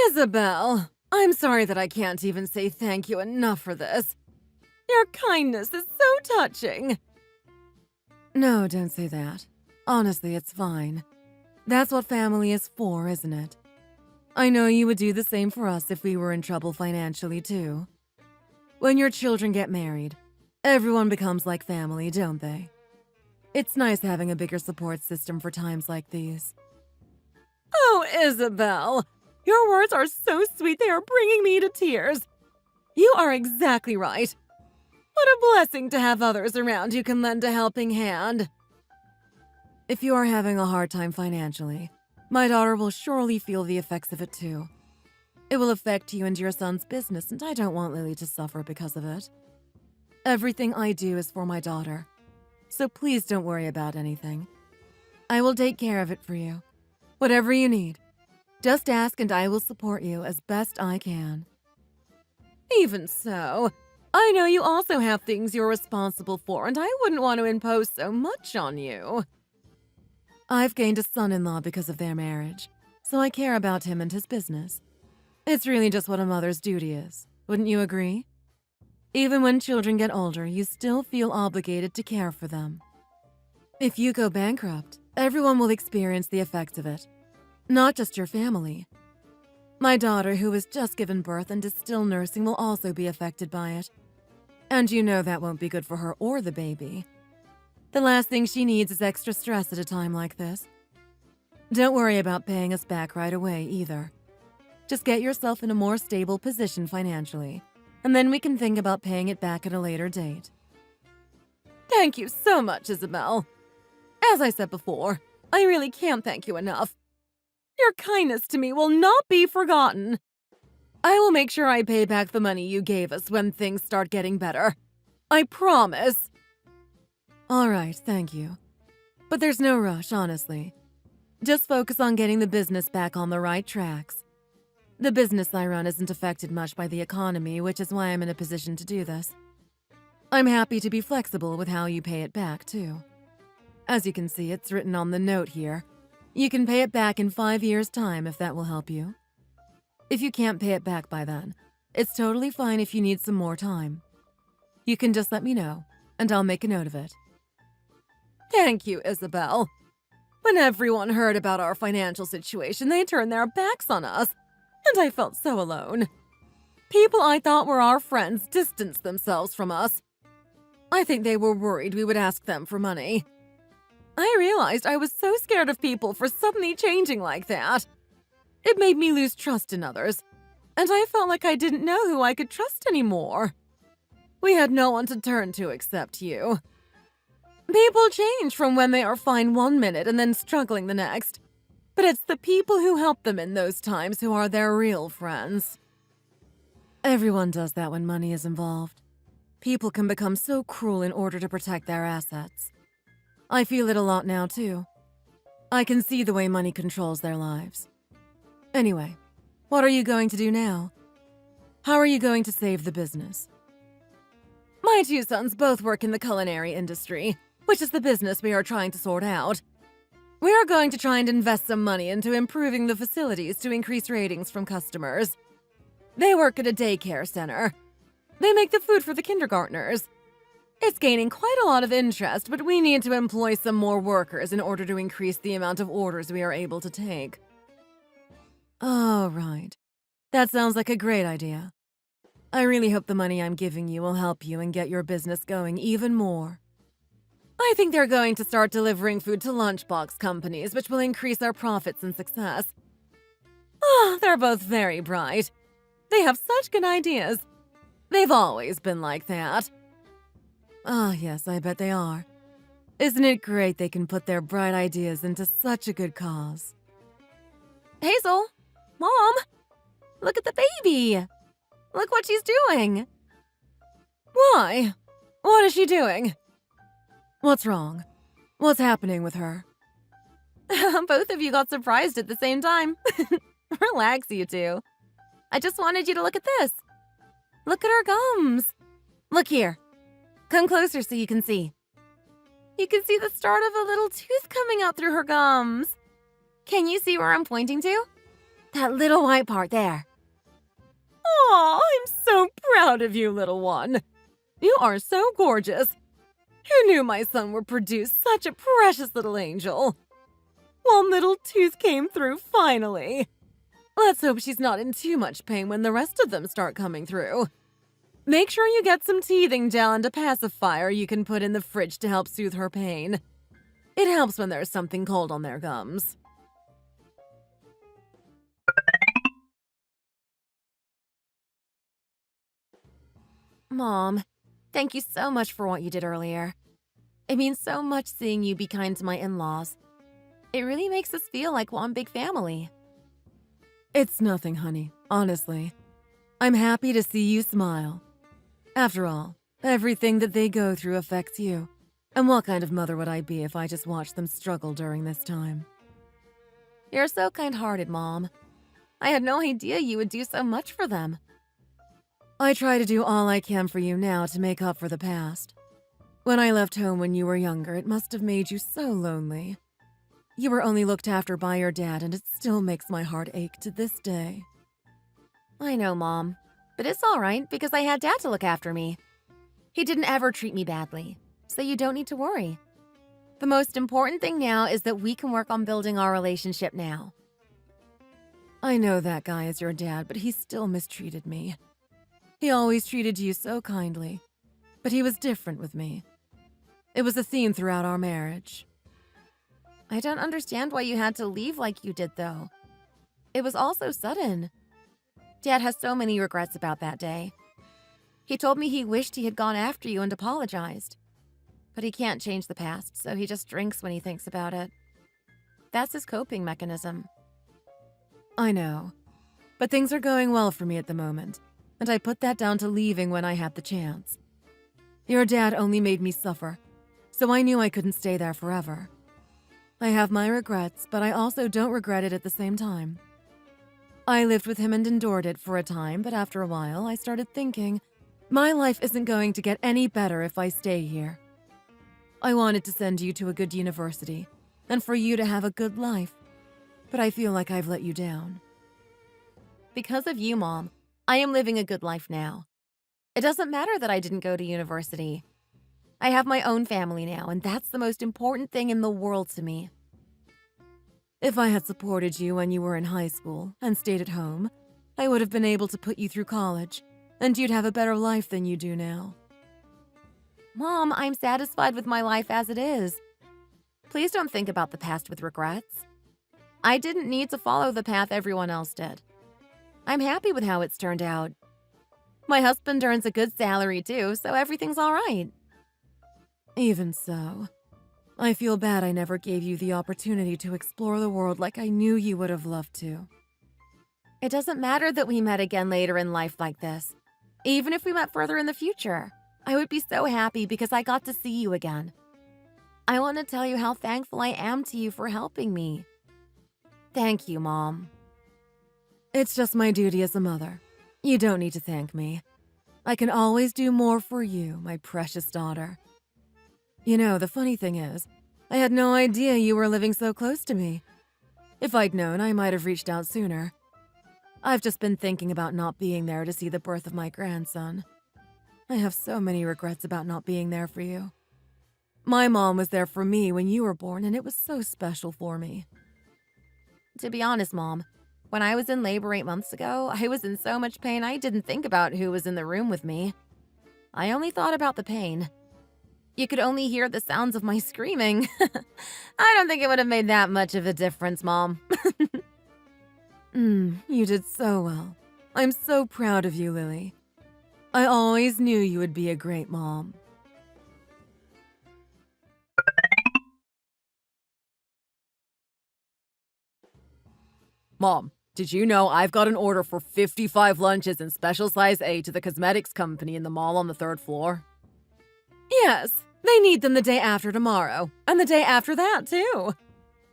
Isabel, I'm sorry that I can't even say thank you enough for this. Your kindness is so touching. No, don't say that. Honestly, it's fine. That's what family is for, isn't it? I know you would do the same for us if we were in trouble financially, too. When your children get married, everyone becomes like family, don't they? It's nice having a bigger support system for times like these. Oh, Isabel! Your words are so sweet, they are bringing me to tears. You are exactly right. What a blessing to have others around who can lend a helping hand. If you are having a hard time financially, my daughter will surely feel the effects of it too. It will affect you and your son's business, and I don't want Lily to suffer because of it. Everything I do is for my daughter, so please don't worry about anything. I will take care of it for you. Whatever you need, just ask and I will support you as best I can. Even so, I know you also have things you're responsible for, and I wouldn't want to impose so much on you. I've gained a son-in-law because of their marriage, so I care about him and his business. It's really just what a mother's duty is, wouldn't you agree? Even when children get older, you still feel obligated to care for them. If you go bankrupt, everyone will experience the effects of it, not just your family. My daughter, who has just given birth and is still nursing, will also be affected by it. And you know that won't be good for her or the baby. The last thing she needs is extra stress at a time like this. Don't worry about paying us back right away, either. Just get yourself in a more stable position financially, and then we can think about paying it back at a later date. Thank you so much, Isabel. As I said before, I really can't thank you enough. Your kindness to me will not be forgotten. I will make sure I pay back the money you gave us when things start getting better. I promise. All right, thank you. But there's no rush, honestly. Just focus on getting the business back on the right tracks. The business I run isn't affected much by the economy, which is why I'm in a position to do this. I'm happy to be flexible with how you pay it back, too. As you can see, it's written on the note here. You can pay it back in 5 years' time if that will help you. If you can't pay it back by then, it's totally fine if you need some more time. You can just let me know, and I'll make a note of it. Thank you, Isabel. When everyone heard about our financial situation, they turned their backs on us, and I felt so alone. People I thought were our friends distanced themselves from us. I think they were worried we would ask them for money. I realized I was so scared of people for suddenly changing like that. It made me lose trust in others, and I felt like I didn't know who I could trust anymore. We had no one to turn to except you. People change from when they are fine one minute and then struggling the next. But it's the people who help them in those times who are their real friends. Everyone does that when money is involved. People can become so cruel in order to protect their assets. I feel it a lot now, too. I can see the way money controls their lives. Anyway, what are you going to do now? How are you going to save the business? My two sons both work in the culinary industry, which is the business we are trying to sort out. We are going to try and invest some money into improving the facilities to increase ratings from customers. They work at a daycare center. They make the food for the kindergartners. It's gaining quite a lot of interest, but we need to employ some more workers in order to increase the amount of orders we are able to take. Oh, right. That sounds like a great idea. I really hope the money I'm giving you will help you and get your business going even more. I think they're going to start delivering food to lunchbox companies, which will increase our profits and success. Oh, they're both very bright. They have such good ideas. They've always been like that. Ah, yes, I bet they are. Isn't it great they can put their bright ideas into such a good cause? Hazel! Mom! Look at the baby! Look what she's doing! Why? What is she doing? What's wrong? What's happening with her? Both of you got surprised at the same time. Relax, you two. I just wanted you to look at this. Look at her gums. Look here. Come closer so you can see. You can see the start of a little tooth coming out through her gums. Can you see where I'm pointing to? That little white part there. Aw, I'm so proud of you, little one. You are so gorgeous. Who knew my son would produce such a precious little angel? One little tooth came through finally. Let's hope she's not in too much pain when the rest of them start coming through. Make sure you get some teething gel and a pacifier you can put in the fridge to help soothe her pain. It helps when there's something cold on their gums. Mom, thank you so much for what you did earlier. It means so much seeing you be kind to my in-laws. It really makes us feel like one big family. It's nothing, honey, honestly. I'm happy to see you smile. After all, everything that they go through affects you. And what kind of mother would I be if I just watched them struggle during this time? You're so kind-hearted, Mom. I had no idea you would do so much for them. I try to do all I can for you now to make up for the past. When I left home when you were younger, it must have made you so lonely. You were only looked after by your dad, and it still makes my heart ache to this day. I know, Mom, but it's all right because I had Dad to look after me. He didn't ever treat me badly, so you don't need to worry. The most important thing now is that we can work on building our relationship now. I know that guy is your dad, but he still mistreated me. He always treated you so kindly, but he was different with me. It was a theme throughout our marriage. I don't understand why you had to leave like you did, though. It was all so sudden. Dad has so many regrets about that day. He told me he wished he had gone after you and apologized. But he can't change the past, so he just drinks when he thinks about it. That's his coping mechanism. I know, but things are going well for me at the moment, and I put that down to leaving when I had the chance. Your dad only made me suffer, so I knew I couldn't stay there forever. I have my regrets, but I also don't regret it at the same time. I lived with him and endured it for a time, but after a while, I started thinking, my life isn't going to get any better if I stay here. I wanted to send you to a good university, and for you to have a good life, but I feel like I've let you down. Because of you, Mom, I am living a good life now. It doesn't matter that I didn't go to university. I have my own family now, and that's the most important thing in the world to me. If I had supported you when you were in high school and stayed at home, I would have been able to put you through college, and you'd have a better life than you do now. Mom, I'm satisfied with my life as it is. Please don't think about the past with regrets. I didn't need to follow the path everyone else did. I'm happy with how it's turned out. My husband earns a good salary too, so everything's all right. Even so, I feel bad I never gave you the opportunity to explore the world like I knew you would have loved to. It doesn't matter that we met again later in life like this. Even if we met further in the future, I would be so happy because I got to see you again. I want to tell you how thankful I am to you for helping me. Thank you, Mom. It's just my duty as a mother. You don't need to thank me. I can always do more for you, my precious daughter. You know, the funny thing is, I had no idea you were living so close to me. If I'd known, I might have reached out sooner. I've just been thinking about not being there to see the birth of my grandson. I have so many regrets about not being there for you. My mom was there for me when you were born, and it was so special for me. To be honest, Mom, when I was in labor 8 months ago, I was in so much pain I didn't think about who was in the room with me. I only thought about the pain. You could only hear the sounds of my screaming. I don't think it would have made that much of a difference, Mom. You did so well. I'm so proud of you, Lily. I always knew you would be a great mom. Mom, did you know I've got an order for 55 lunches in special size A to the cosmetics company in the mall on the 3rd floor? Yes, they need them the day after tomorrow, and the day after that, too.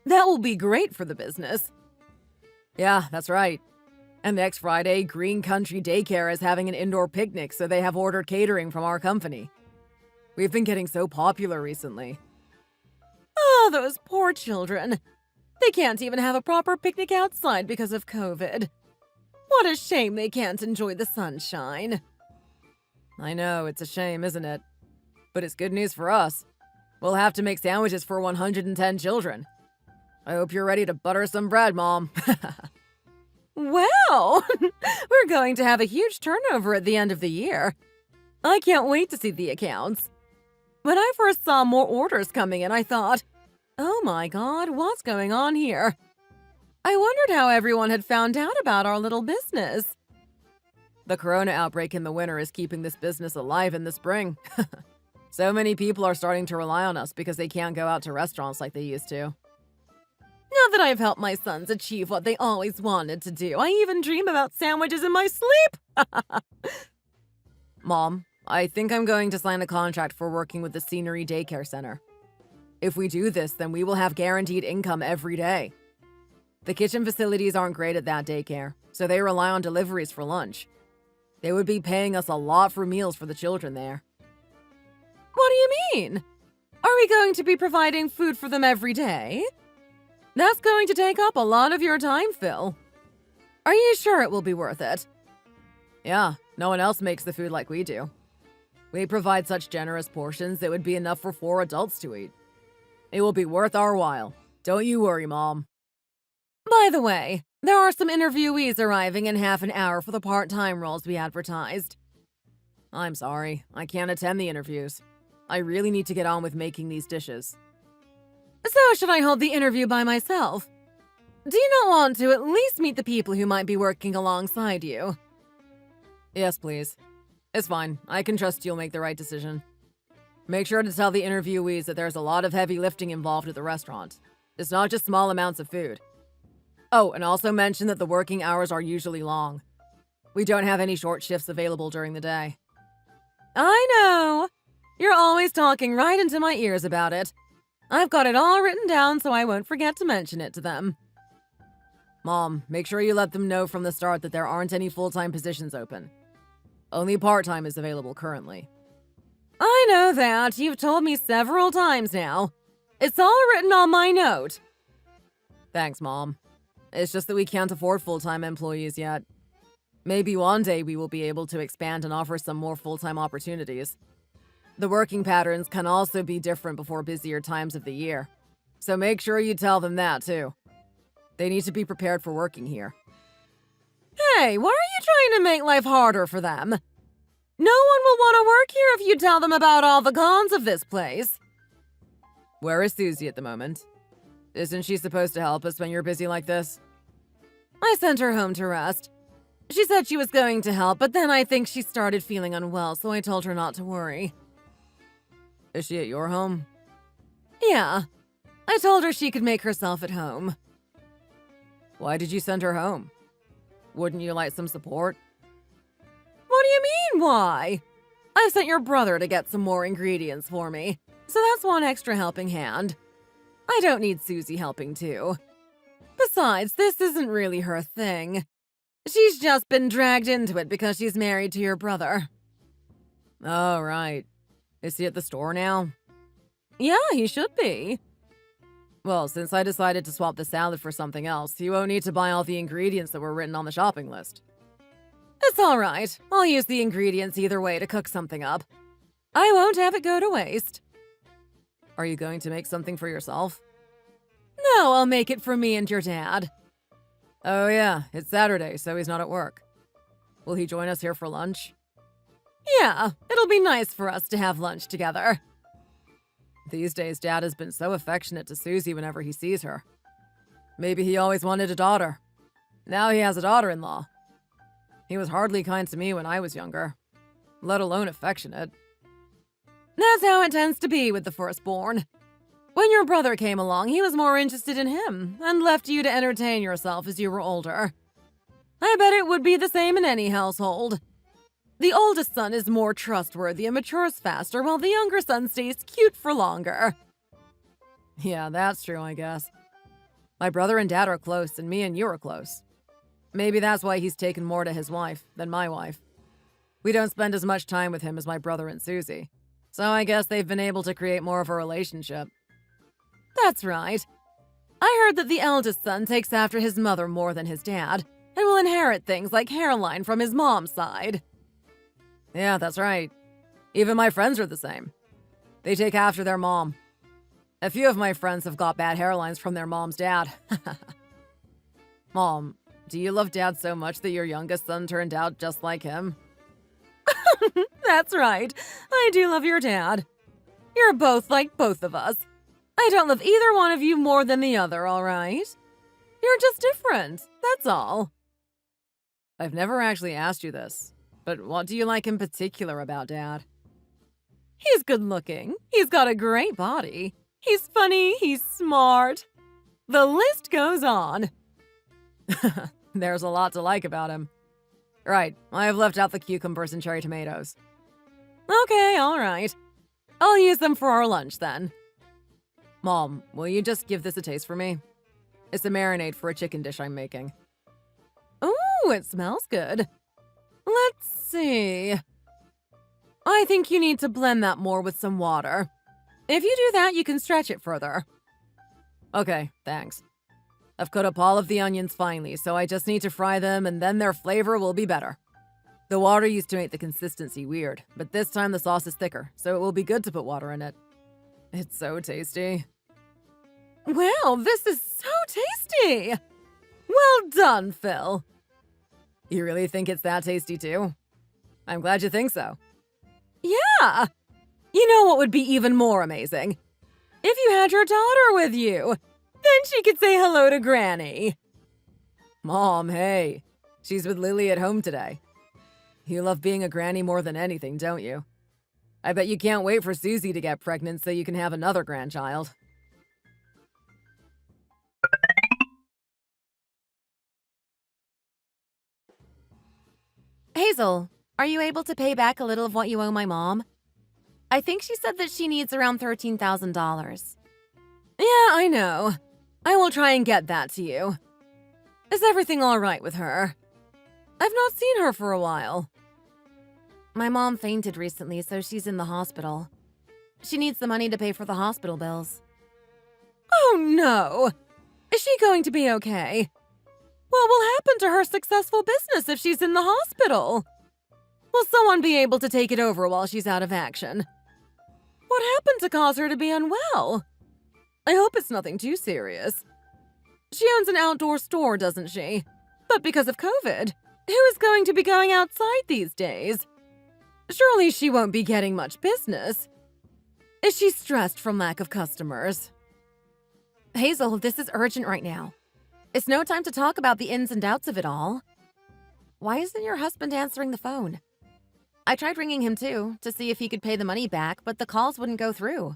That will be great for the business. Yeah, that's right. And next Friday, Green Country Daycare is having an indoor picnic, so they have ordered catering from our company. We've been getting so popular recently. Oh, those poor children. They can't even have a proper picnic outside because of COVID. What a shame they can't enjoy the sunshine. I know, it's a shame, isn't it? But it's good news for us. We'll have to make sandwiches for 110 children. I hope you're ready to butter some bread, Mom. Well, we're going to have a huge turnover at the end of the year. I can't wait to see the accounts. When I first saw more orders coming in, I thought, oh my God, what's going on here? I wondered how everyone had found out about our little business. The corona outbreak in the winter is keeping this business alive in the spring. So many people are starting to rely on us because they can't go out to restaurants like they used to. Now that I've helped my sons achieve what they always wanted to do, I even dream about sandwiches in my sleep! Mom, I think I'm going to sign a contract for working with the Scenery Daycare Center. If we do this, then we will have guaranteed income every day. The kitchen facilities aren't great at that daycare, so they rely on deliveries for lunch. They would be paying us a lot for meals for the children there. What do you mean? Are we going to be providing food for them every day? That's going to take up a lot of your time, Phil. Are you sure it will be worth it? Yeah, no one else makes the food like we do. We provide such generous portions that would be enough for 4 adults to eat. It will be worth our while. Don't you worry, Mom. By the way, there are some interviewees arriving in half an hour for the part-time roles we advertised. I'm sorry, I can't attend the interviews. I really need to get on with making these dishes. So should I hold the interview by myself? Do you not want to at least meet the people who might be working alongside you? Yes, please. It's fine. I can trust you'll make the right decision. Make sure to tell the interviewees that there's a lot of heavy lifting involved at the restaurant. It's not just small amounts of food. Oh, and also mention that the working hours are usually long. We don't have any short shifts available during the day. I know! You're always talking right into my ears about it. I've got it all written down so I won't forget to mention it to them. Mom, make sure you let them know from the start that there aren't any full-time positions open. Only part-time is available currently. I know that. You've told me several times now. It's all written on my note. Thanks, Mom. It's just that we can't afford full-time employees yet. Maybe one day we will be able to expand and offer some more full-time opportunities. The working patterns can also be different before busier times of the year. So make sure you tell them that, too. They need to be prepared for working here. Hey, why are you trying to make life harder for them? No one will want to work here if you tell them about all the cons of this place. Where is Susie at the moment? Isn't she supposed to help us when you're busy like this? I sent her home to rest. She said she was going to help, but then I think she started feeling unwell, so I told her not to worry. Is she at your home? Yeah. I told her she could make herself at home. Why did you send her home? Wouldn't you like some support? What do you mean, why? I sent your brother to get some more ingredients for me, so that's one extra helping hand. I don't need Susie helping too. Besides, this isn't really her thing. She's just been dragged into it because she's married to your brother. Oh, right. Is he at the store now? Yeah, he should be. Well, since I decided to swap the salad for something else, you won't need to buy all the ingredients that were written on the shopping list. It's all right. I'll use the ingredients either way to cook something up. I won't have it go to waste. Are you going to make something for yourself? No, I'll make it for me and your dad. Oh yeah, it's Saturday, so he's not at work. Will he join us here for lunch? Yeah, it'll be nice for us to have lunch together. These days, Dad has been so affectionate to Susie whenever he sees her. Maybe he always wanted a daughter. Now he has a daughter-in-law. He was hardly kind to me when I was younger, let alone affectionate. That's how it tends to be with the firstborn. When your brother came along, he was more interested in him and left you to entertain yourself as you were older. I bet it would be the same in any household. The oldest son is more trustworthy and matures faster, while the younger son stays cute for longer. Yeah, that's true, I guess. My brother and Dad are close, and me and you are close. Maybe that's why he's taken more to his wife than my wife. We don't spend as much time with him as my brother and Susie, so I guess they've been able to create more of a relationship. That's right. I heard that the eldest son takes after his mother more than his dad, and will inherit things like hairline from his mom's side. Yeah, that's right. Even my friends are the same. They take after their mom. A few of my friends have got bad hairlines from their mom's dad. Mom, do you love Dad so much that your youngest son turned out just like him? That's right. I do love your dad. You're both like both of us. I don't love either one of you more than the other, all right? You're just different, that's all. I've never actually asked you this, but what do you like in particular about Dad? He's good looking. He's got a great body. He's funny. He's smart. The list goes on. There's a lot to like about him. Right, I have left out the cucumbers and cherry tomatoes. Okay, all right. I'll use them for our lunch then. Mom, will you just give this a taste for me? It's a marinade for a chicken dish I'm making. Ooh, it smells good. Let's see. I think you need to blend that more with some water. If you do that, you can stretch it further. Okay, thanks. I've cut up all of the onions finely, so I just need to fry them and then their flavor will be better. The water used to make the consistency weird, but this time the sauce is thicker, so it will be good to put water in it. It's so tasty. Wow, this is so tasty! Well done, Phil. You really think it's that tasty too? I'm glad you think so. Yeah! You know what would be even more amazing? If you had your daughter with you. Then she could say hello to Granny. Mom, hey. She's with Lily at home today. You love being a granny more than anything, don't you? I bet you can't wait for Susie to get pregnant so you can have another grandchild. Hazel, are you able to pay back a little of what you owe my mom? I think she said that she needs around $13,000. Yeah, I know. I will try and get that to you. Is everything all right with her? I've not seen her for a while. My mom fainted recently, so she's in the hospital. She needs the money to pay for the hospital bills. Oh no! Is she going to be okay? What will happen to her successful business if she's in the hospital? Will someone be able to take it over while she's out of action? What happened to cause her to be unwell? I hope it's nothing too serious. She owns an outdoor store, doesn't she? But because of COVID, who is going to be going outside these days? Surely she won't be getting much business. Is she stressed from lack of customers? Hazel, this is urgent right now. It's no time to talk about the ins and outs of it all. Why isn't your husband answering the phone? I tried ringing him too, to see if he could pay the money back, but the calls wouldn't go through.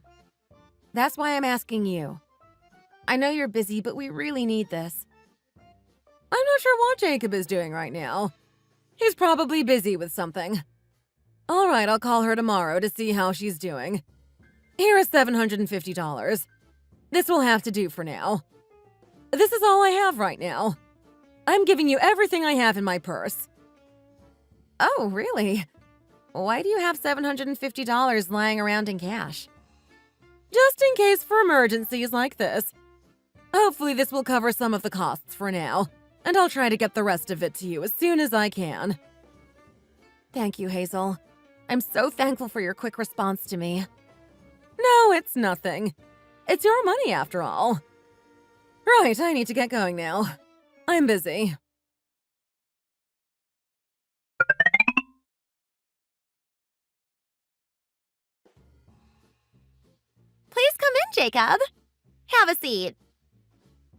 That's why I'm asking you. I know you're busy, but we really need this. I'm not sure what Jacob is doing right now. He's probably busy with something. All right, I'll call her tomorrow to see how she's doing. Here is $750. This will have to do for now. This is all I have right now. I'm giving you everything I have in my purse. Oh, really? Why do you have $750 lying around in cash? Just in case for emergencies like this. Hopefully this will cover some of the costs for now, and I'll try to get the rest of it to you as soon as I can. Thank you, Hazel. I'm so thankful for your quick response to me. No, it's nothing. It's your money after all. Right, I need to get going now. I'm busy. Please come in, Jacob. Have a seat.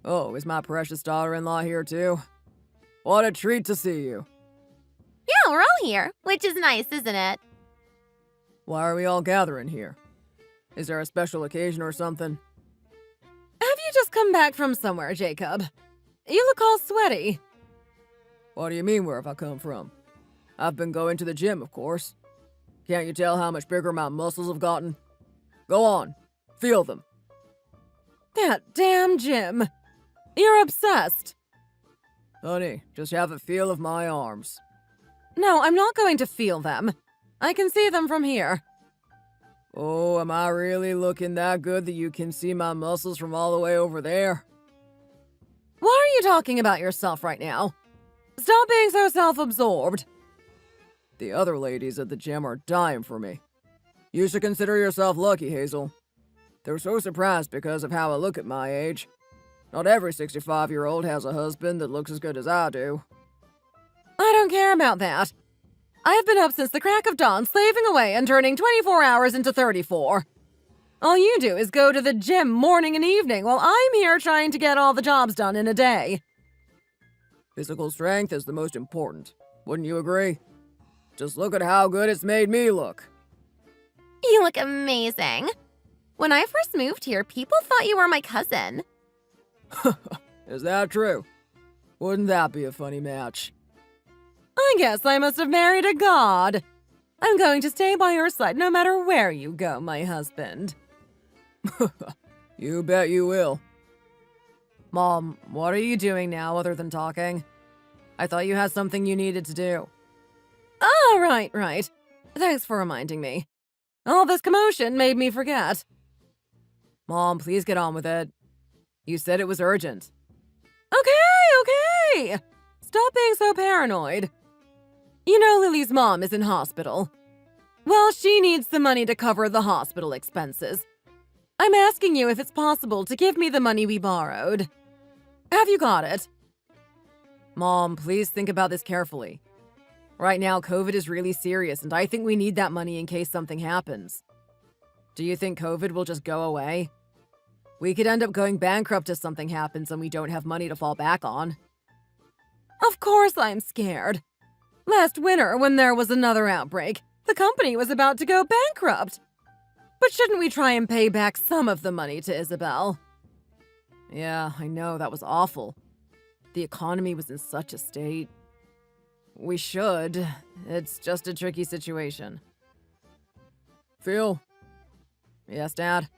Oh, is my precious daughter-in-law here too? What a treat to see you. Yeah, we're all here, which is nice, isn't it? Why are we all gathering here? Is there a special occasion or something? Have you just come back from somewhere, Jacob? You look all sweaty. What do you mean, where have I come from? I've been going to the gym, of course. Can't you tell how much bigger my muscles have gotten? Go on, feel them. That damn gym! You're obsessed! Honey, just have a feel of my arms. No, I'm not going to feel them. I can see them from here. Oh, am I really looking that good that you can see my muscles from all the way over there? Why are you talking about yourself right now? Stop being so self-absorbed. The other ladies at the gym are dying for me. You should consider yourself lucky, Hazel. They're so surprised because of how I look at my age. Not every 65-year-old has a husband that looks as good as I do. I don't care about that. I have been up since the crack of dawn, slaving away and turning 24 hours into 34. All you do is go to the gym morning and evening while I'm here trying to get all the jobs done in a day. Physical strength is the most important. Wouldn't you agree? Just look at how good it's made me look. You look amazing. When I first moved here, people thought you were my cousin. Is that true? Wouldn't that be a funny match? I guess I must have married a god. I'm going to stay by your side no matter where you go, my husband. You bet you will. Mom, what are you doing now other than talking? I thought you had something you needed to do. Oh, right. Thanks for reminding me. All this commotion made me forget. Mom, please get on with it. You said it was urgent. Okay. Stop being so paranoid. You know Lily's mom is in hospital. Well, she needs the money to cover the hospital expenses. I'm asking you if it's possible to give me the money we borrowed. Have you got it? Mom, please think about this carefully. Right now, COVID is really serious, and I think we need that money in case something happens. Do you think COVID will just go away? We could end up going bankrupt if something happens and we don't have money to fall back on. Of course I'm scared. Last winter, when there was another outbreak, the company was about to go bankrupt. But shouldn't we try and pay back some of the money to Isabel? Yeah, I know, that was awful. The economy was in such a state. We should. It's just a tricky situation. Phil? Yes, Dad?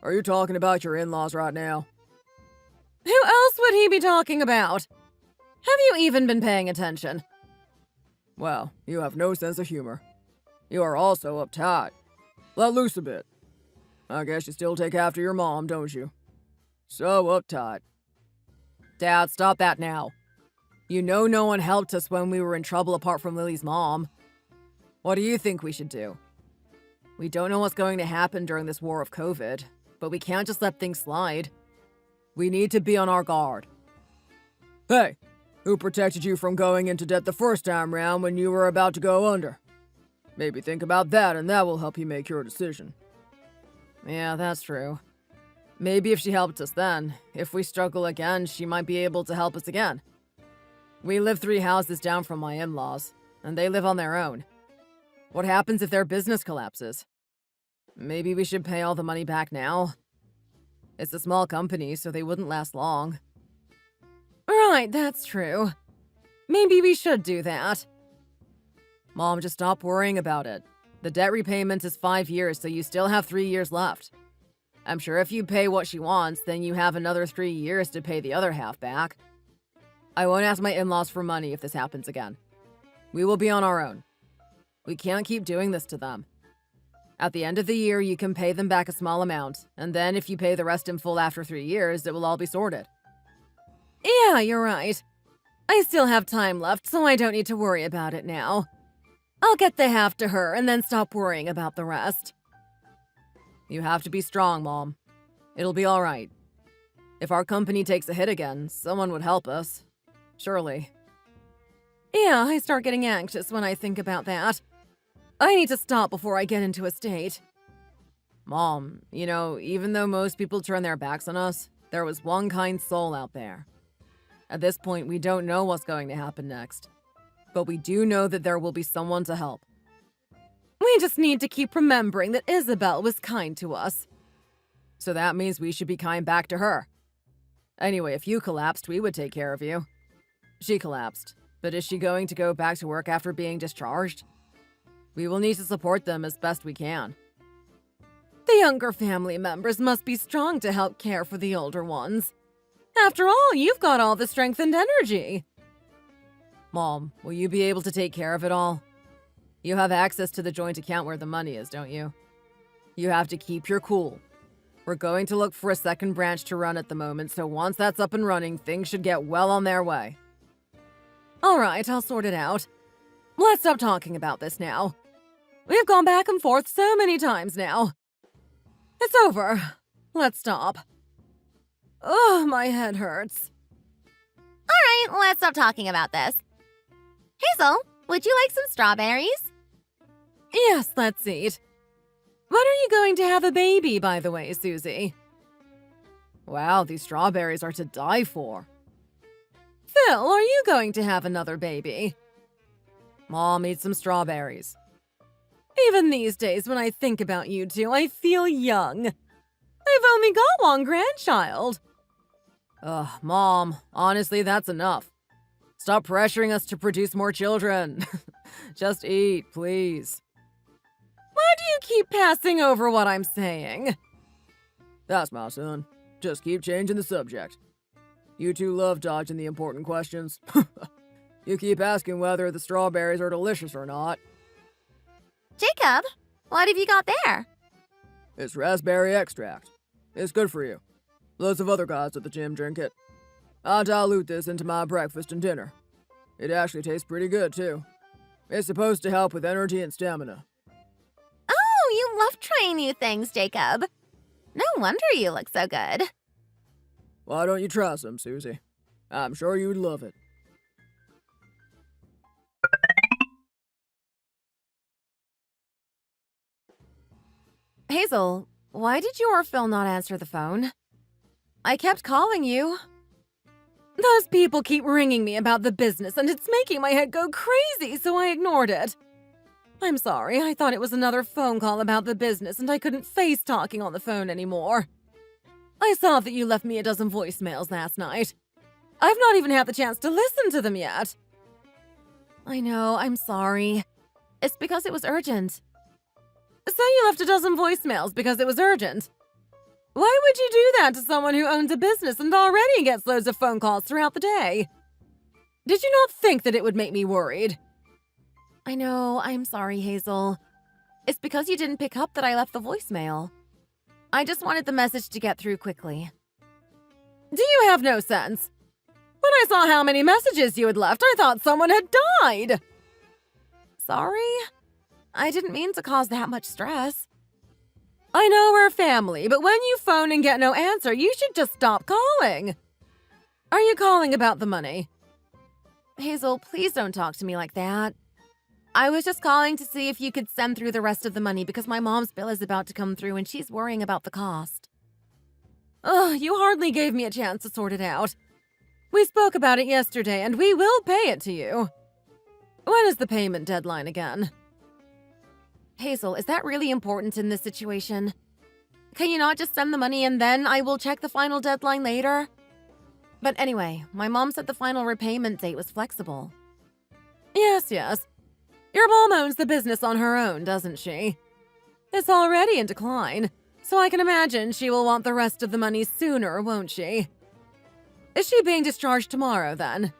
Are you talking about your in-laws right now? Who else would he be talking about? Have you even been paying attention? Well, you have no sense of humor. You are also uptight. Let loose a bit. I guess you still take after your mom, don't you? So uptight. Dad, stop that now. You know no one helped us when we were in trouble apart from Lily's mom. What do you think we should do? We don't know what's going to happen during this war of COVID, but we can't just let things slide. We need to be on our guard. Hey, who protected you from going into debt the first time round when you were about to go under? Maybe think about that and that will help you make your decision. Yeah, that's true. Maybe if she helped us then, if we struggle again, she might be able to help us again. We live 3 houses down from my in-laws, and they live on their own. What happens if their business collapses? Maybe we should pay all the money back now. It's a small company, so they wouldn't last long. Right, that's true. Maybe we should do that. Mom, just stop worrying about it. The debt repayment is 5 years, so you still have 3 years left. I'm sure if you pay what she wants, then you have another 3 years to pay the other half back. I won't ask my in-laws for money if this happens again. We will be on our own. We can't keep doing this to them. At the end of the year, you can pay them back a small amount, and then if you pay the rest in full after 3 years, it will all be sorted. Yeah, you're right. I still have time left, so I don't need to worry about it now. I'll get the half to her and then stop worrying about the rest. You have to be strong, Mom. It'll be all right. If our company takes a hit again, someone would help us. Surely. Yeah, I start getting anxious when I think about that. I need to stop before I get into a state. Mom, you know, even though most people turn their backs on us, there was one kind soul out there. At this point, we don't know what's going to happen next. But we do know that there will be someone to help. We just need to keep remembering that Isabel was kind to us. So that means we should be kind back to her. Anyway, if you collapsed, we would take care of you. She collapsed, but is she going to go back to work after being discharged? We will need to support them as best we can. The younger family members must be strong to help care for the older ones. After all, you've got all the strength and energy. Mom, will you be able to take care of it all? You have access to the joint account where the money is, don't you? You have to keep your cool. We're going to look for a second branch to run at the moment, so once that's up and running, things should get well on their way. All right, I'll sort it out. Let's stop talking about this now. We've gone back and forth so many times now. It's over. Let's stop. Ugh, my head hurts. All right, let's stop talking about this. Hazel, would you like some strawberries? Yes, let's eat. When are you going to have a baby, by the way, Susie? Wow, these strawberries are to die for. Phil, are you going to have another baby? Mom, eat some strawberries. Even these days, when I think about you two, I feel young. I've only got one grandchild. Ugh, Mom, honestly, that's enough. Stop pressuring us to produce more children. Just eat, please. Why do you keep passing over what I'm saying? That's my son. Just keep changing the subject. You two love dodging the important questions. You keep asking whether the strawberries are delicious or not. Jacob, what have you got there? It's raspberry extract. It's good for you. Lots of other guys at the gym drink it. I dilute this into my breakfast and dinner. It actually tastes pretty good, too. It's supposed to help with energy and stamina. Oh, you love trying new things, Jacob. No wonder you look so good. Why don't you try some, Susie? I'm sure you'd love it. Hazel, why did you or Phil not answer the phone? I kept calling you. Those people keep ringing me about the business and it's making my head go crazy, so I ignored it. I'm sorry, I thought it was another phone call about the business and I couldn't face talking on the phone anymore. I saw that you left me a dozen voicemails last night. I've not even had the chance to listen to them yet. I know, I'm sorry. It's because it was urgent. So you left a dozen voicemails because it was urgent? Why would you do that to someone who owns a business and already gets loads of phone calls throughout the day? Did you not think that it would make me worried? I know, I'm sorry, Hazel. It's because you didn't pick up that I left the voicemail. I just wanted the message to get through quickly. Do you have no sense? When I saw how many messages you had left, I thought someone had died. Sorry? I didn't mean to cause that much stress. I know we're family, but when you phone and get no answer, you should just stop calling. Are you calling about the money? Hazel, please don't talk to me like that. I was just calling to see if you could send through the rest of the money because my mom's bill is about to come through and she's worrying about the cost. Ugh, you hardly gave me a chance to sort it out. We spoke about it yesterday and we will pay it to you. When is the payment deadline again? Hazel, is that really important in this situation? Can you not just send the money and then I will check the final deadline later? But anyway, my mom said the final repayment date was flexible. Yes. Your mom owns the business on her own, doesn't she? It's already in decline, so I can imagine she will want the rest of the money sooner, won't she? Is she being discharged tomorrow, then?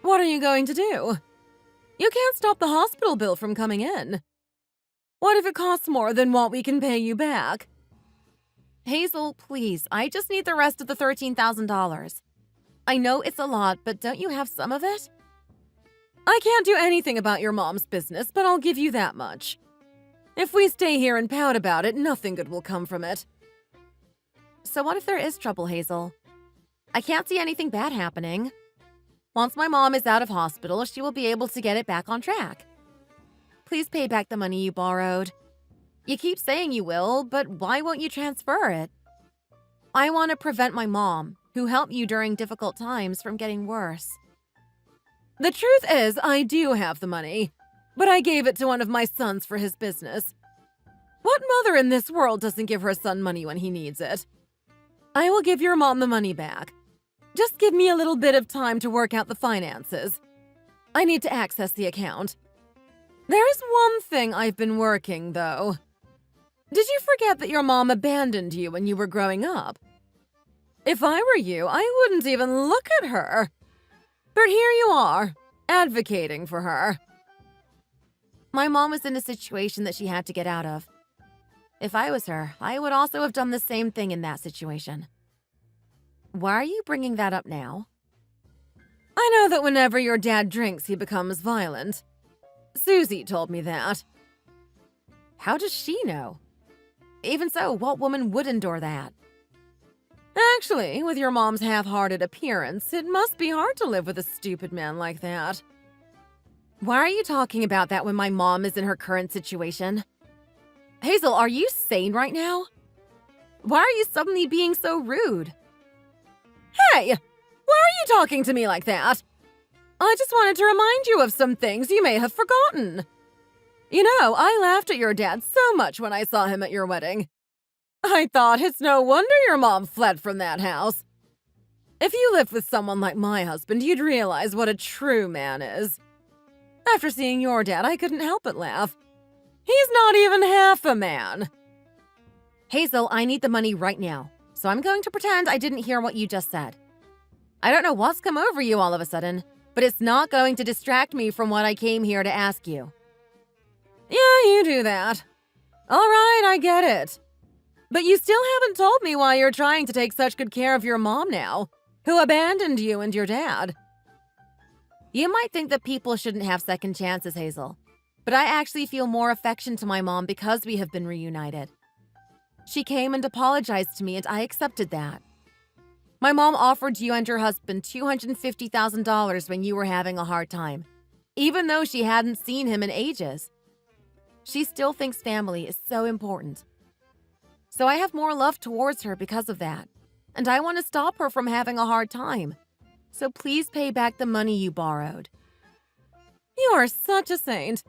What are you going to do? You can't stop the hospital bill from coming in. What if it costs more than what we can pay you back? Hazel, please, I just need the rest of the $13,000. I know it's a lot, but don't you have some of it? I can't do anything about your mom's business, but I'll give you that much. If we stay here and pout about it, nothing good will come from it. So what if there is trouble, Hazel? I can't see anything bad happening. Once my mom is out of hospital, she will be able to get it back on track. Please pay back the money you borrowed. You keep saying you will, but why won't you transfer it? I want to prevent my mom, who helped you during difficult times, from getting worse. The truth is, I do have the money, but I gave it to one of my sons for his business. What mother in this world doesn't give her son money when he needs it? I will give your mom the money back. Just give me a little bit of time to work out the finances. I need to access the account. There's one thing I've been working, though. Did you forget that your mom abandoned you when you were growing up? If I were you, I wouldn't even look at her. But here you are, advocating for her. My mom was in a situation that she had to get out of. If I was her, I would also have done the same thing in that situation. Why are you bringing that up now? I know that whenever your dad drinks, he becomes violent. Susie told me that. How does she know? Even so, what woman would endure that? Actually, with your mom's half-hearted appearance, it must be hard to live with a stupid man like that. Why are you talking about that when my mom is in her current situation? Hazel, are you sane right now? Why are you suddenly being so rude? Hey! Why are you talking to me like that? I just wanted to remind you of some things you may have forgotten. You know, I laughed at your dad so much when I saw him at your wedding. I thought it's no wonder your mom fled from that house. If you lived with someone like my husband, you'd realize what a true man is. After seeing your dad, I couldn't help but laugh. He's not even half a man. Hazel, I need the money right now, so I'm going to pretend I didn't hear what you just said. I don't know what's come over you all of a sudden, but it's not going to distract me from what I came here to ask you. Yeah, you do that. All right, I get it. But you still haven't told me why you're trying to take such good care of your mom now, who abandoned you and your dad. You might think that people shouldn't have second chances, Hazel, but I actually feel more affection to my mom because we have been reunited. She came and apologized to me, and I accepted that. My mom offered you and your husband $250,000 when you were having a hard time, even though she hadn't seen him in ages. She still thinks family is so important. So I have more love towards her because of that, and I want to stop her from having a hard time. So please pay back the money you borrowed. You are such a saint.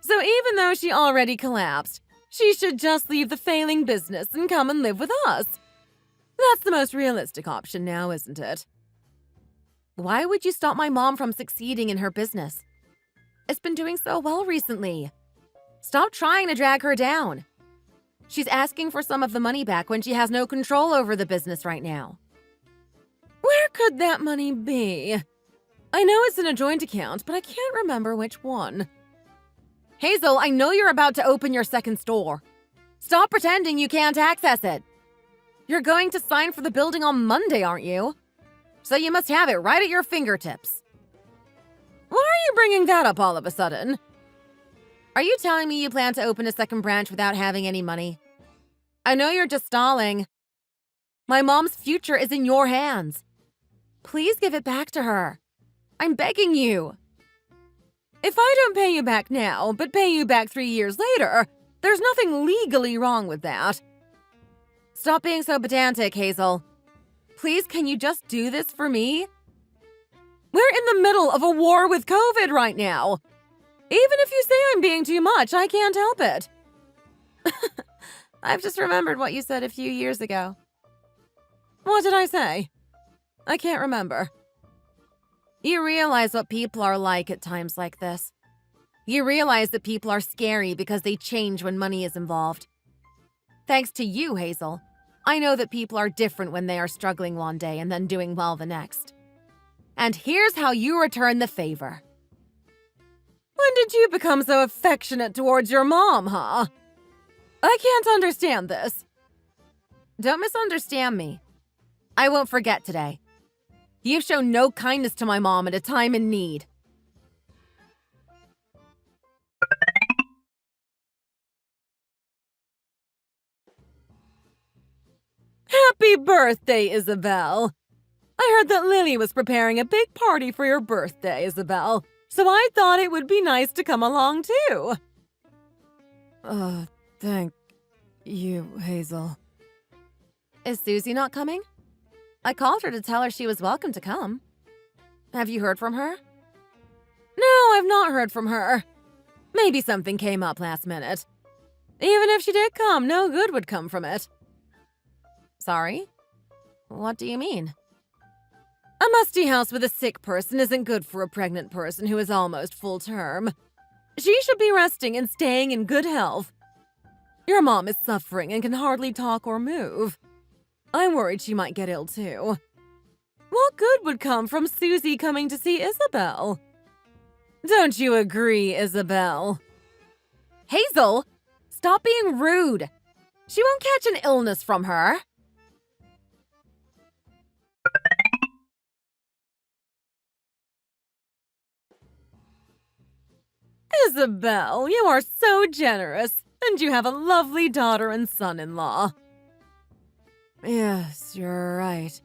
So even though she already collapsed, she should just leave the failing business and come and live with us. That's the most realistic option now, isn't it? Why would you stop my mom from succeeding in her business? It's been doing so well recently. Stop trying to drag her down. She's asking for some of the money back when she has no control over the business right now. Where could that money be? I know it's in a joint account, but I can't remember which one. Hazel, I know you're about to open your second store. Stop pretending you can't access it. You're going to sign for the building on Monday, aren't you? So you must have it right at your fingertips. Why are you bringing that up all of a sudden? Are you telling me you plan to open a second branch without having any money? I know you're just stalling. My mom's future is in your hands. Please give it back to her. I'm begging you. If I don't pay you back now, but pay you back 3 years later, there's nothing legally wrong with that. Stop being so pedantic, Hazel. Please, can you just do this for me? We're in the middle of a war with COVID right now. Even if you say I'm being too much, I can't help it. I've just remembered what you said a few years ago. What did I say? I can't remember. You realize what people are like at times like this. You realize that people are scary because they change when money is involved. Thanks to you, Hazel, I know that people are different when they are struggling one day and then doing well the next. And here's how you return the favor. When did you become so affectionate towards your mom, huh? I can't understand this. Don't misunderstand me. I won't forget today. You've shown no kindness to my mom at a time in need. Happy birthday, Isabel! I heard that Lily was preparing a big party for your birthday, Isabel, so I thought it would be nice to come along too. Thank you, Hazel. Is Susie not coming? I called her to tell her she was welcome to come. Have you heard from her? No, I've not heard from her. Maybe something came up last minute. Even if she did come, no good would come from it. Sorry? What do you mean? A musty house with a sick person isn't good for a pregnant person who is almost full term. She should be resting and staying in good health. Your mom is suffering and can hardly talk or move. I'm worried she might get ill too. What good would come from Susie coming to see Isabel? Don't you agree, Isabel? Hazel, stop being rude. She won't catch an illness from her. Isabel, you are so generous, and you have a lovely daughter and son-in-law. Yes, you're right.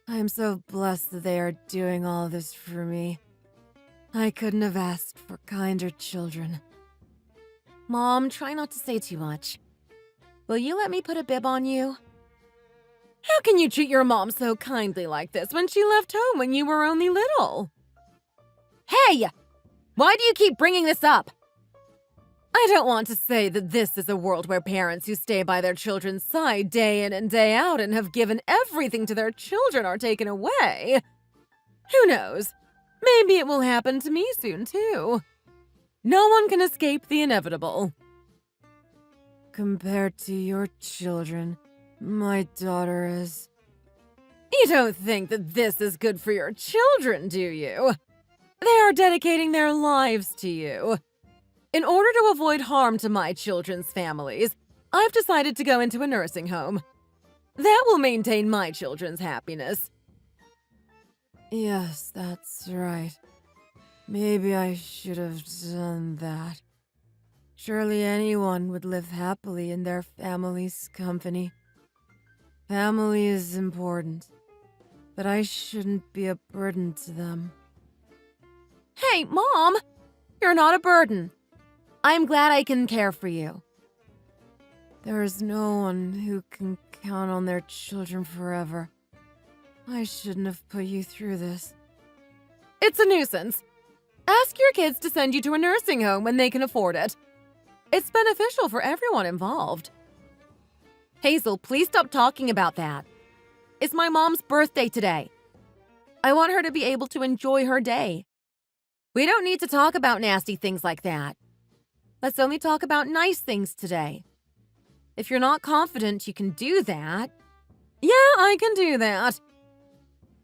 I am so blessed that they are doing all this for me. I couldn't have asked for kinder children. Mom, try not to say too much. Will you let me put a bib on you? How can you treat your mom so kindly like this when she left home when you were only little? Hey! Why do you keep bringing this up? I don't want to say that this is a world where parents who stay by their children's side day in and day out and have given everything to their children are taken away. Who knows? Maybe it will happen to me soon, too. No one can escape the inevitable. Compared to your children, my daughter is... You don't think that this is good for your children, do you? They are dedicating their lives to you. In order to avoid harm to my children's families, I've decided to go into a nursing home. That will maintain my children's happiness. Yes, that's right. Maybe I should have done that. Surely anyone would live happily in their family's company. Family is important, but I shouldn't be a burden to them. Hey, Mom! You're not a burden. I'm glad I can care for you. There is no one who can count on their children forever. I shouldn't have put you through this. It's a nuisance. Ask your kids to send you to a nursing home when they can afford it. It's beneficial for everyone involved. Hazel, please stop talking about that. It's my mom's birthday today. I want her to be able to enjoy her day. We don't need to talk about nasty things like that. Let's only talk about nice things today. If you're not confident you can do that... Yeah, I can do that.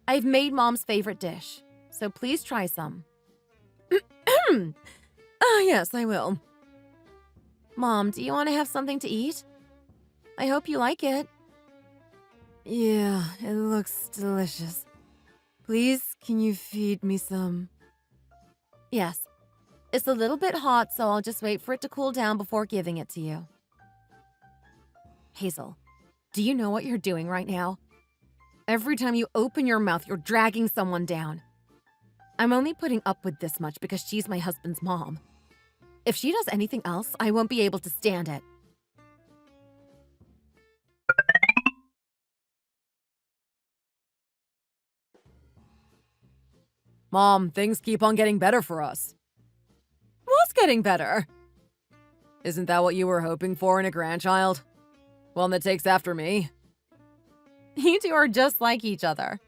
I've made Mom's favorite dish, so please try some. Yes, I will. Mom, do you want to have something to eat? I hope you like it. Yeah, it looks delicious. Please, can you feed me some? Yes. It's a little bit hot, so I'll just wait for it to cool down before giving it to you. Hazel, do you know what you're doing right now? Every time you open your mouth, you're dragging someone down. I'm only putting up with this much because she's my husband's mom. If she does anything else, I won't be able to stand it. Mom, things keep on getting better for us. What's getting better? Isn't that what you were hoping for in a grandchild? One that takes after me? You two are just like each other.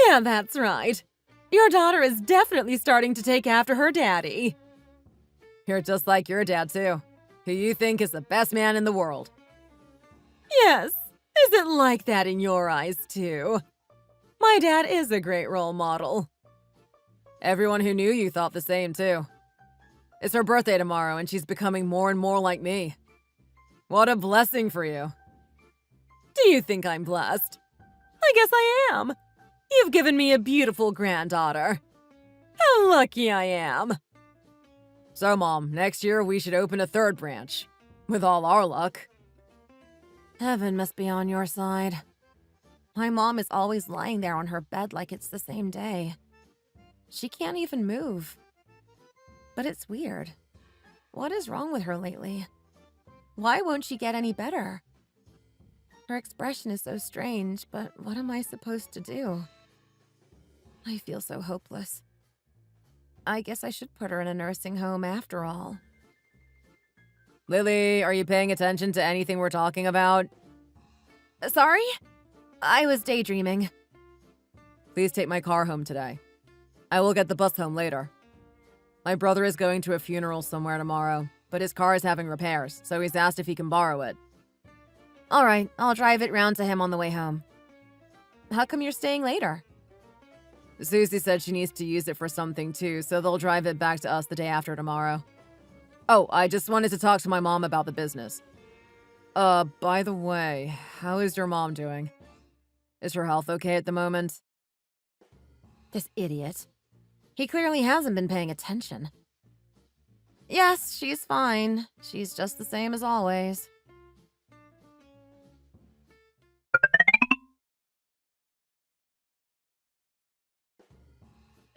Yeah, that's right. Your daughter is definitely starting to take after her daddy. You're just like your dad, too, who you think is the best man in the world. Yes, is it like that in your eyes, too? My dad is a great role model. Everyone who knew you thought the same, too. It's her birthday tomorrow, and she's becoming more and more like me. What a blessing for you. Do you think I'm blessed? I guess I am. You've given me a beautiful granddaughter. How lucky I am. So, Mom, next year we should open a third branch. With all our luck. Heaven must be on your side. My mom is always lying there on her bed like it's the same day. She can't even move. But it's weird. What is wrong with her lately? Why won't she get any better? Her expression is so strange, but what am I supposed to do? I feel so hopeless. I guess I should put her in a nursing home after all. Lily, are you paying attention to anything we're talking about? Sorry? I was daydreaming. Please take my car home today. I will get the bus home later. My brother is going to a funeral somewhere tomorrow, but his car is having repairs, so he's asked if he can borrow it. All right, I'll drive it round to him on the way home. How come you're staying later? Susie said she needs to use it for something too, so they'll drive it back to us the day after tomorrow. Oh, I just wanted to talk to my mom about the business. By the way, how is your mom doing? Is her health okay at the moment? This idiot. He clearly hasn't been paying attention. Yes, she's fine. She's just the same as always.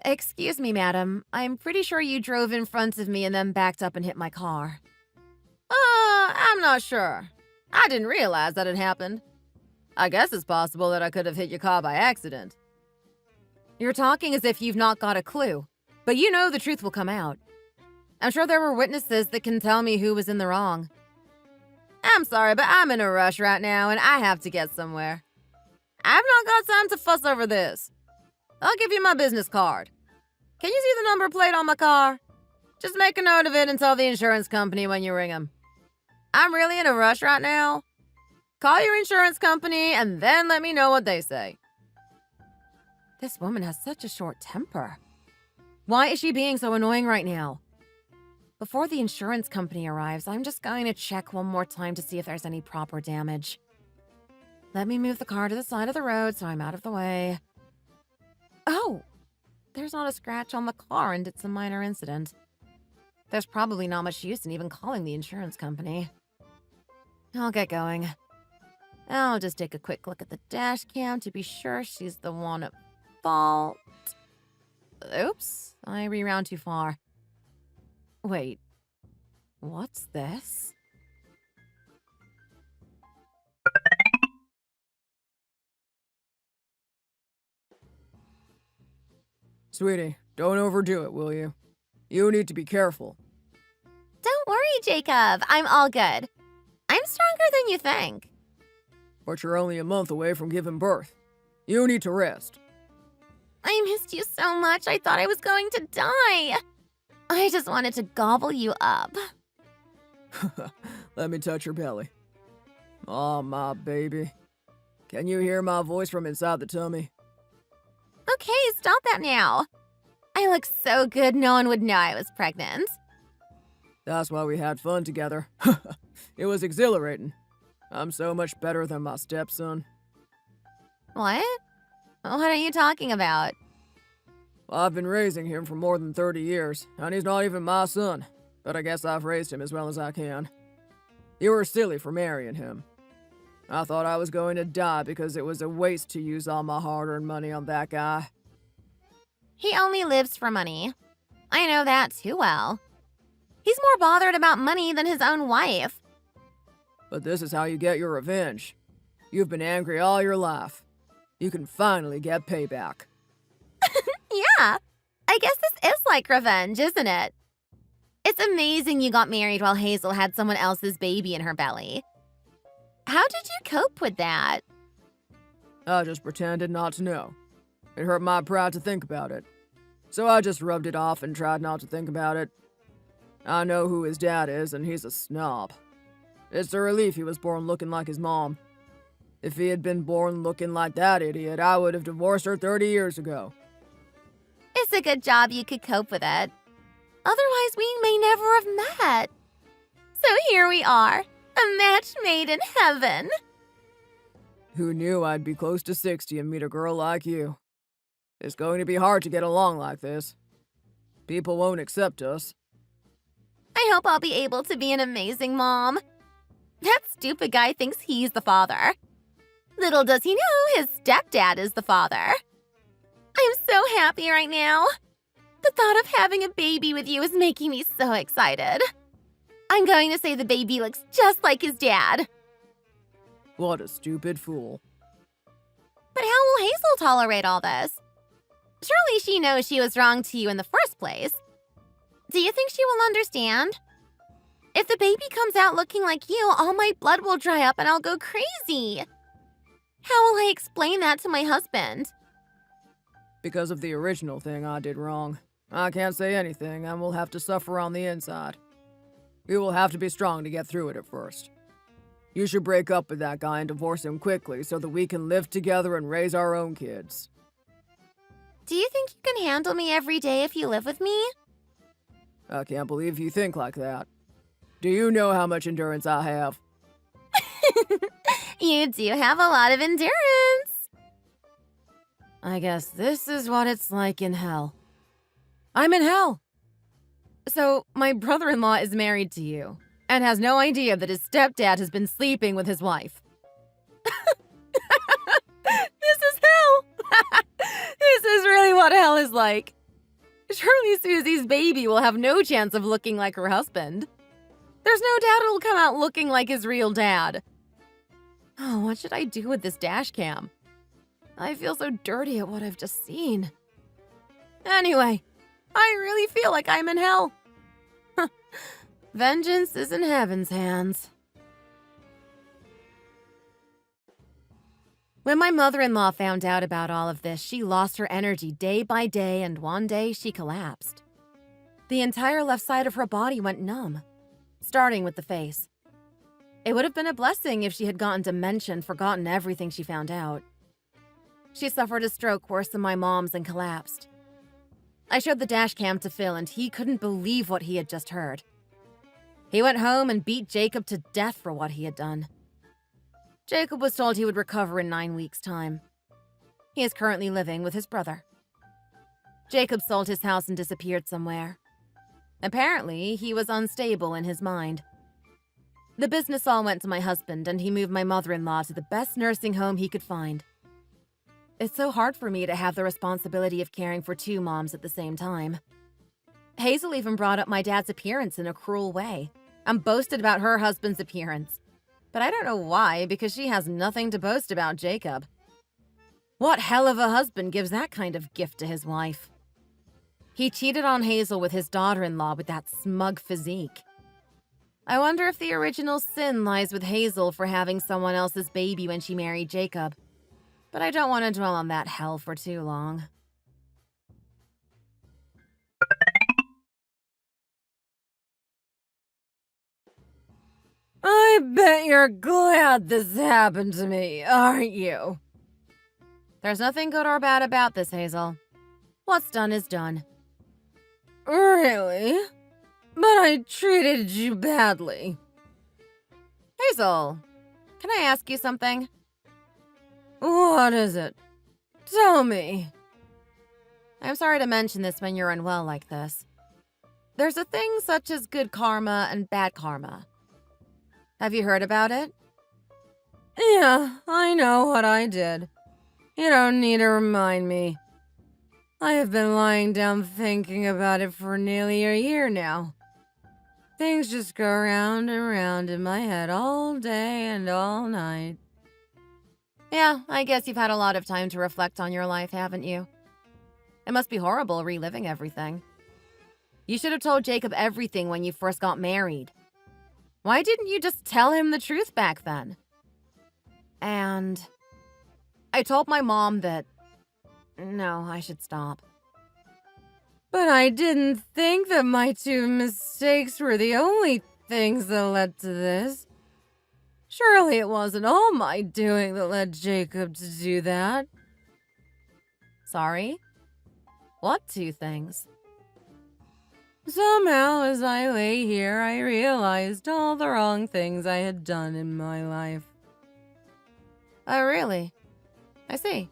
Excuse me, madam. I'm pretty sure you drove in front of me and then backed up and hit my car. I'm not sure. I didn't realize that had happened. I guess it's possible that I could have hit your car by accident. You're talking as if you've not got a clue, but you know the truth will come out. I'm sure there were witnesses that can tell me who was in the wrong. I'm sorry, but I'm in a rush right now and I have to get somewhere. I've not got time to fuss over this. I'll give you my business card. Can you see the number plate on my car? Just make a note of it and tell the insurance company when you ring them. I'm really in a rush right now. Call your insurance company and then let me know what they say. This woman has such a short temper. Why is she being so annoying right now? Before the insurance company arrives, I'm just going to check one more time to see if there's any proper damage. Let me move the car to the side of the road so I'm out of the way. Oh, there's not a scratch on the car and it's a minor incident. There's probably not much use in even calling the insurance company. I'll get going. I'll just take a quick look at the dash cam to be sure she's the one at fault. Oops, I rewound too far. Wait, what's this? Sweetie, don't overdo it, will you? You need to be careful. Don't worry, Jacob. I'm all good. I'm stronger than you think. But you're only a month away from giving birth. You need to rest. I missed you so much, I thought I was going to die. I just wanted to gobble you up. Let me touch your belly. Oh, my baby. Can you hear my voice from inside the tummy? Okay, stop that now. I look so good no one would know I was pregnant. That's why we had fun together. It was exhilarating. I'm so much better than my stepson. What? What are you talking about? I've been raising him for more than 30 years, and he's not even my son. But I guess I've raised him as well as I can. You were silly for marrying him. I thought I was going to die because it was a waste to use all my hard-earned money on that guy. He only lives for money. I know that too well. He's more bothered about money than his own wife. But this is how you get your revenge. You've been angry all your life. You can finally get payback. Yeah, I guess this is like revenge, isn't it? It's amazing you got married while Hazel had someone else's baby in her belly. How did you cope with that? I just pretended not to know. It hurt my pride to think about it. So I just rubbed it off and tried not to think about it. I know who his dad is, and he's a snob. It's a relief he was born looking like his mom. If he had been born looking like that idiot, I would have divorced her 30 years ago. It's a good job you could cope with it. Otherwise, we may never have met. So here we are, a match made in heaven. Who knew I'd be close to 60 and meet a girl like you? It's going to be hard to get along like this. People won't accept us. I hope I'll be able to be an amazing mom. That stupid guy thinks he's the father. Little does he know his stepdad is the father. I'm so happy right now. The thought of having a baby with you is making me so excited. I'm going to say the baby looks just like his dad. What a stupid fool. But how will Hazel tolerate all this? Surely she knows she was wrong to you in the first place. Do you think she will understand? If the baby comes out looking like you, all my blood will dry up and I'll go crazy. How will I explain that to my husband? Because of the original thing I did wrong. I can't say anything and we'll have to suffer on the inside. We will have to be strong to get through it at first. You should break up with that guy and divorce him quickly so that we can live together and raise our own kids. Do you think you can handle me every day if you live with me? I can't believe you think like that. Do you know how much endurance I have? You do have a lot of endurance. I guess this is what it's like in hell. I'm in hell! So, my brother-in-law is married to you and has no idea that his stepdad has been sleeping with his wife. This is hell! This is really what hell is like. Surely Susie's baby will have no chance of looking like her husband. There's no doubt it'll come out looking like his real dad. Oh, what should I do with this dash cam? I feel so dirty at what I've just seen. Anyway, I really feel like I'm in hell. Vengeance is in heaven's hands. When my mother-in-law found out about all of this, she lost her energy day by day, and one day she collapsed. The entire left side of her body went numb, starting with the face. It would have been a blessing if she had gotten dementia and forgotten everything she found out. She suffered a stroke worse than my mom's and collapsed. I showed the dash cam to Phil, and he couldn't believe what he had just heard. He went home and beat Jacob to death for what he had done. Jacob was told he would recover in 9 weeks' time. He is currently living with his brother. Jacob sold his house and disappeared somewhere. Apparently, he was unstable in his mind. The business all went to my husband, and he moved my mother-in-law to the best nursing home he could find. It's so hard for me to have the responsibility of caring for 2 moms at the same time. Hazel even brought up my dad's appearance in a cruel way and boasted about her husband's appearance. But I don't know why, because she has nothing to boast about Jacob. What hell of a husband gives that kind of gift to his wife? He cheated on Hazel with his daughter-in-law with that smug physique. I wonder if the original sin lies with Hazel for having someone else's baby when she married Jacob. But I don't want to dwell on that hell for too long. I bet you're glad this happened to me, aren't you? There's nothing good or bad about this, Hazel. What's done is done. Really? But I treated you badly. Hazel, can I ask you something? What is it? Tell me. I'm sorry to mention this when you're unwell like this. There's a thing such as good karma and bad karma. Have you heard about it? Yeah, I know what I did. You don't need to remind me. I have been lying down thinking about it for nearly a year now. Things just go round and round in my head all day and all night. Yeah, I guess you've had a lot of time to reflect on your life, haven't you? It must be horrible reliving everything. You should have told Jacob everything when you first got married. Why didn't you just tell him the truth back then? And I told my mom that... No, I should stop. But I didn't think that my 2 mistakes were the only things that led to this. Surely it wasn't all my doing that led Jacob to do that. Sorry? What 2 things? Somehow, as I lay here, I realized all the wrong things I had done in my life. Oh, really? I see.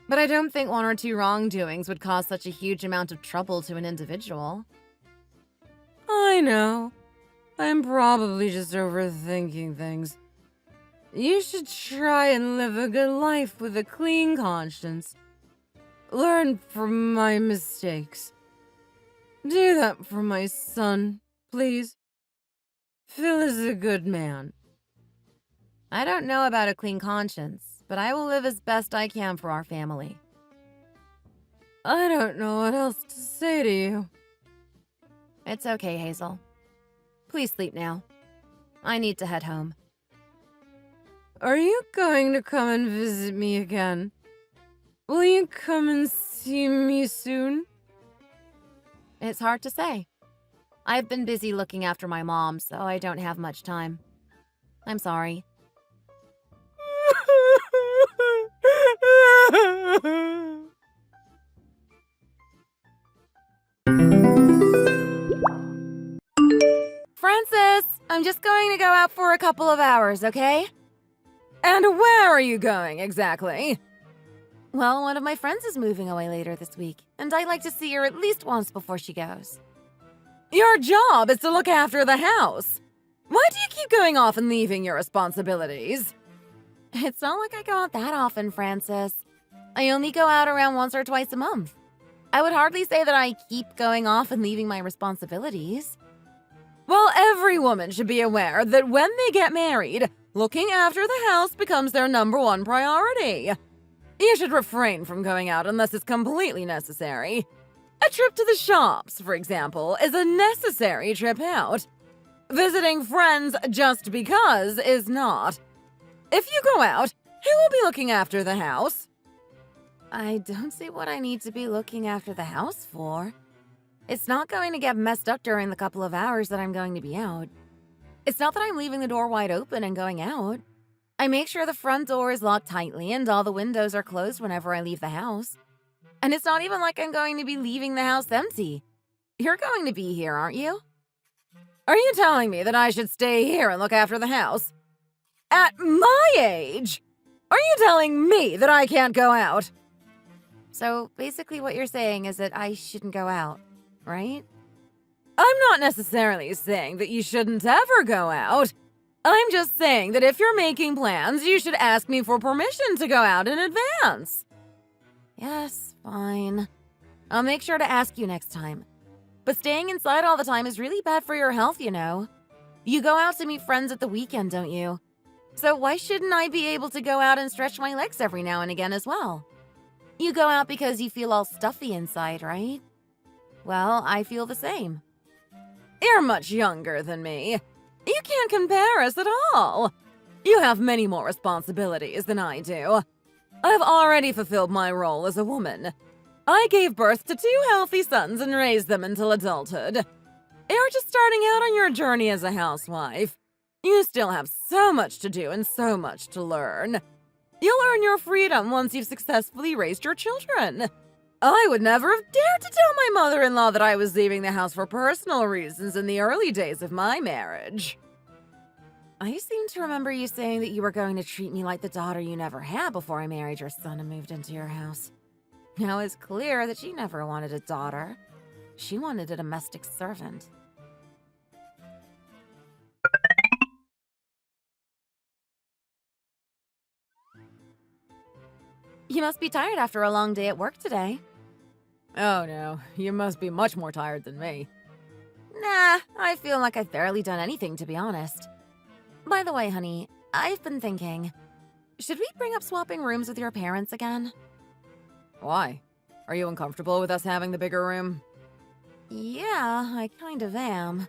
But I don't think 1 or 2 wrongdoings would cause such a huge amount of trouble to an individual. I know. I'm probably just overthinking things. You should try and live a good life with a clean conscience. Learn from my mistakes. Do that for my son, please. Phil is a good man. I don't know about a clean conscience, but I will live as best I can for our family. I don't know what else to say to you. It's okay, Hazel. Please sleep now. I need to head home. Are you going to come and visit me again? Will you come and see me soon? It's hard to say. I've been busy looking after my mom, so I don't have much time. I'm sorry. Francis! I'm just going to go out for a couple of hours, okay? And where are you going exactly? Well, one of my friends is moving away later this week, and I'd like to see her at least once before she goes. Your job is to look after the house. Why do you keep going off and leaving your responsibilities? It's not like I go out that often, Francis. I only go out around once or twice a month. I would hardly say that I keep going off and leaving my responsibilities. Well, every woman should be aware that when they get married, looking after the house becomes their #1 priority. You should refrain from going out unless it's completely necessary. A trip to the shops, for example, is a necessary trip out. Visiting friends just because is not. If you go out, who will be looking after the house? I don't see what I need to be looking after the house for. It's not going to get messed up during the couple of hours that I'm going to be out. It's not that I'm leaving the door wide open and going out. I make sure the front door is locked tightly and all the windows are closed whenever I leave the house. And it's not even like I'm going to be leaving the house empty. You're going to be here, aren't you? Are you telling me that I should stay here and look after the house? At my age? Are you telling me that I can't go out? So basically what you're saying is that I shouldn't go out, right? I'm not necessarily saying that you shouldn't ever go out. I'm just saying that if you're making plans, you should ask me for permission to go out in advance. Yes, fine. I'll make sure to ask you next time. But staying inside all the time is really bad for your health, you know. You go out to meet friends at the weekend, don't you? So why shouldn't I be able to go out and stretch my legs every now and again as well? You go out because you feel all stuffy inside, right? Well, I feel the same. You're much younger than me. You can't compare us at all. You have many more responsibilities than I do. I've already fulfilled my role as a woman. I gave birth to 2 healthy sons and raised them until adulthood. You're just starting out on your journey as a housewife. You still have so much to do and so much to learn. You'll earn your freedom once you've successfully raised your children. I would never have dared to tell my mother-in-law that I was leaving the house for personal reasons in the early days of my marriage. I seem to remember you saying that you were going to treat me like the daughter you never had before I married your son and moved into your house. Now it's clear that she never wanted a daughter. She wanted a domestic servant. You must be tired after a long day at work today. Oh no, you must be much more tired than me. Nah, I feel like I've barely done anything, to be honest. By the way, honey, I've been thinking, should we bring up swapping rooms with your parents again? Why? Are you uncomfortable with us having the bigger room? Yeah, I kind of am.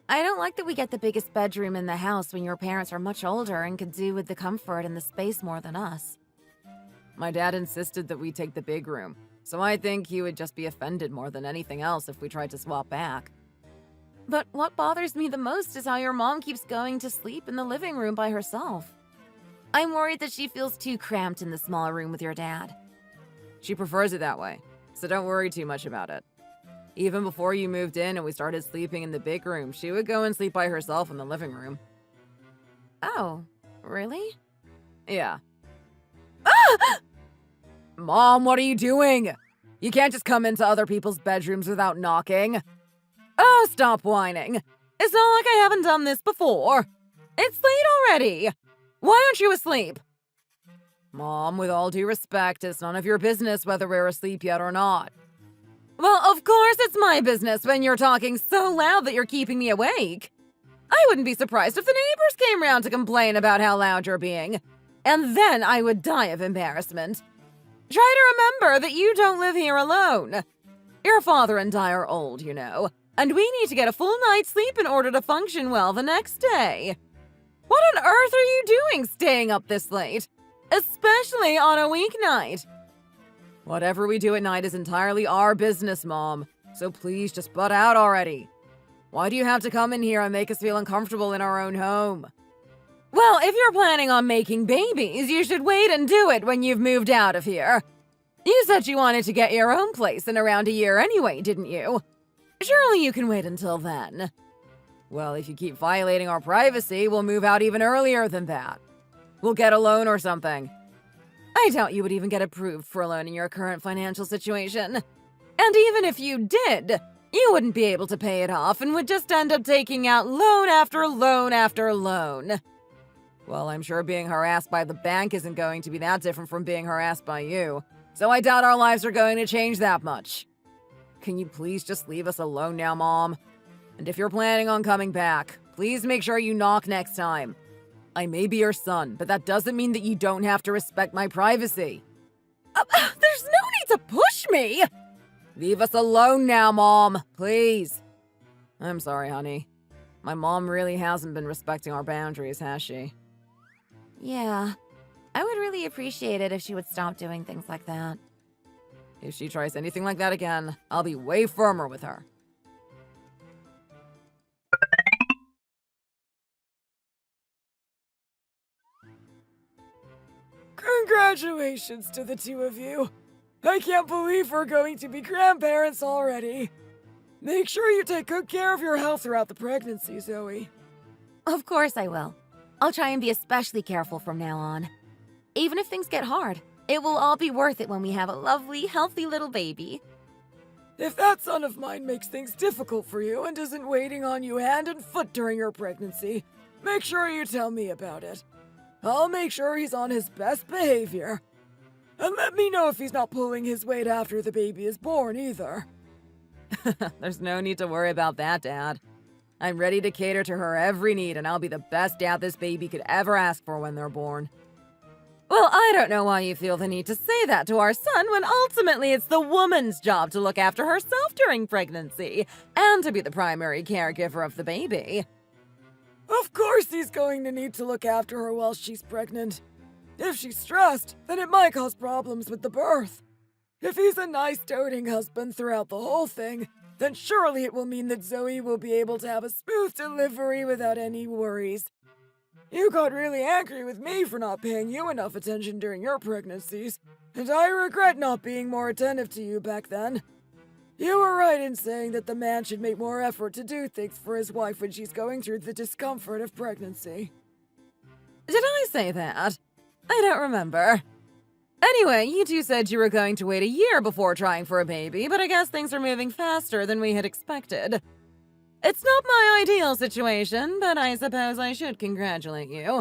I don't like that we get the biggest bedroom in the house when your parents are much older and could do with the comfort and the space more than us. My dad insisted that we take the big room, so I think he would just be offended more than anything else if we tried to swap back. But what bothers me the most is how your mom keeps going to sleep in the living room by herself. I'm worried that she feels too cramped in the smaller room with your dad. She prefers it that way, so don't worry too much about it. Even before you moved in and we started sleeping in the big room, she would go and sleep by herself in the living room. Oh, really? Yeah. Ah! Mom, what are you doing? You can't just come into other people's bedrooms without knocking. Oh, stop whining. It's not like I haven't done this before. It's late already. Why aren't you asleep? Mom, with all due respect, it's none of your business whether we're asleep yet or not. Well, of course it's my business when you're talking so loud that you're keeping me awake. I wouldn't be surprised if the neighbors came round to complain about how loud you're being. And then I would die of embarrassment. Try to remember that you don't live here alone. Your father and I are old, you know, and we need to get a full night's sleep in order to function well the next day. What on earth are you doing staying up this late? Especially on a weeknight. Whatever we do at night is entirely our business, Mom, so please just butt out already. Why do you have to come in here and make us feel uncomfortable in our own home? Well, if you're planning on making babies, you should wait and do it when you've moved out of here. You said you wanted to get your own place in around a year anyway, didn't you? Surely you can wait until then. Well, if you keep violating our privacy, we'll move out even earlier than that. We'll get a loan or something. I doubt you would even get approved for a loan in your current financial situation. And even if you did, you wouldn't be able to pay it off and would just end up taking out loan after loan after loan. Well, I'm sure being harassed by the bank isn't going to be that different from being harassed by you, so I doubt our lives are going to change that much. Can you please just leave us alone now, Mom? And if you're planning on coming back, please make sure you knock next time. I may be your son, but that doesn't mean that you don't have to respect my privacy. There's no need to push me! Leave us alone now, Mom, please. I'm sorry, honey. My mom really hasn't been respecting our boundaries, has she? Yeah. I would really appreciate it if she would stop doing things like that. If she tries anything like that again, I'll be way firmer with her. Congratulations to the two of you. I can't believe we're going to be grandparents already. Make sure you take good care of your health throughout the pregnancy, Zoe. Of course I will. I'll try and be especially careful from now on. Even if things get hard, it will all be worth it when we have a lovely, healthy little baby. If that son of mine makes things difficult for you and isn't waiting on you hand and foot during your pregnancy, make sure you tell me about it. I'll make sure he's on his best behavior. And let me know if he's not pulling his weight after the baby is born either. There's no need to worry about that, Dad. I'm ready to cater to her every need, and I'll be the best dad this baby could ever ask for when they're born. Well, I don't know why you feel the need to say that to our son when ultimately it's the woman's job to look after herself during pregnancy and to be the primary caregiver of the baby. Of course he's going to need to look after her while she's pregnant. If she's stressed, then it might cause problems with the birth. If he's a nice doting husband throughout the whole thing, then surely it will mean that Zoe will be able to have a smooth delivery without any worries. You got really angry with me for not paying you enough attention during your pregnancies, and I regret not being more attentive to you back then. You were right in saying that the man should make more effort to do things for his wife when she's going through the discomfort of pregnancy. Did I say that? I don't remember. Anyway, you two said you were going to wait a year before trying for a baby, but I guess things are moving faster than we had expected. It's not my ideal situation, but I suppose I should congratulate you.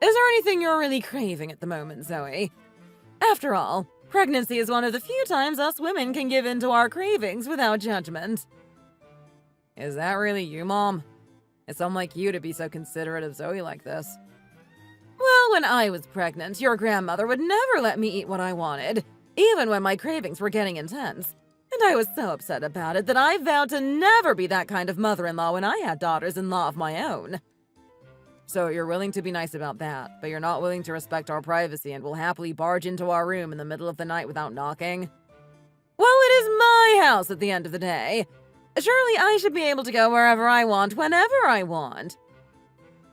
Is there anything you're really craving at the moment, Zoe? After all, pregnancy is one of the few times us women can give in to our cravings without judgment. Is that really you, Mom? It's unlike you to be so considerate of Zoe like this. Well, when I was pregnant, your grandmother would never let me eat what I wanted, even when my cravings were getting intense. And I was so upset about it that I vowed to never be that kind of mother-in-law when I had daughters-in-law of my own. So you're willing to be nice about that, but you're not willing to respect our privacy and will happily barge into our room in the middle of the night without knocking? Well, it is my house at the end of the day. Surely I should be able to go wherever I want, whenever I want.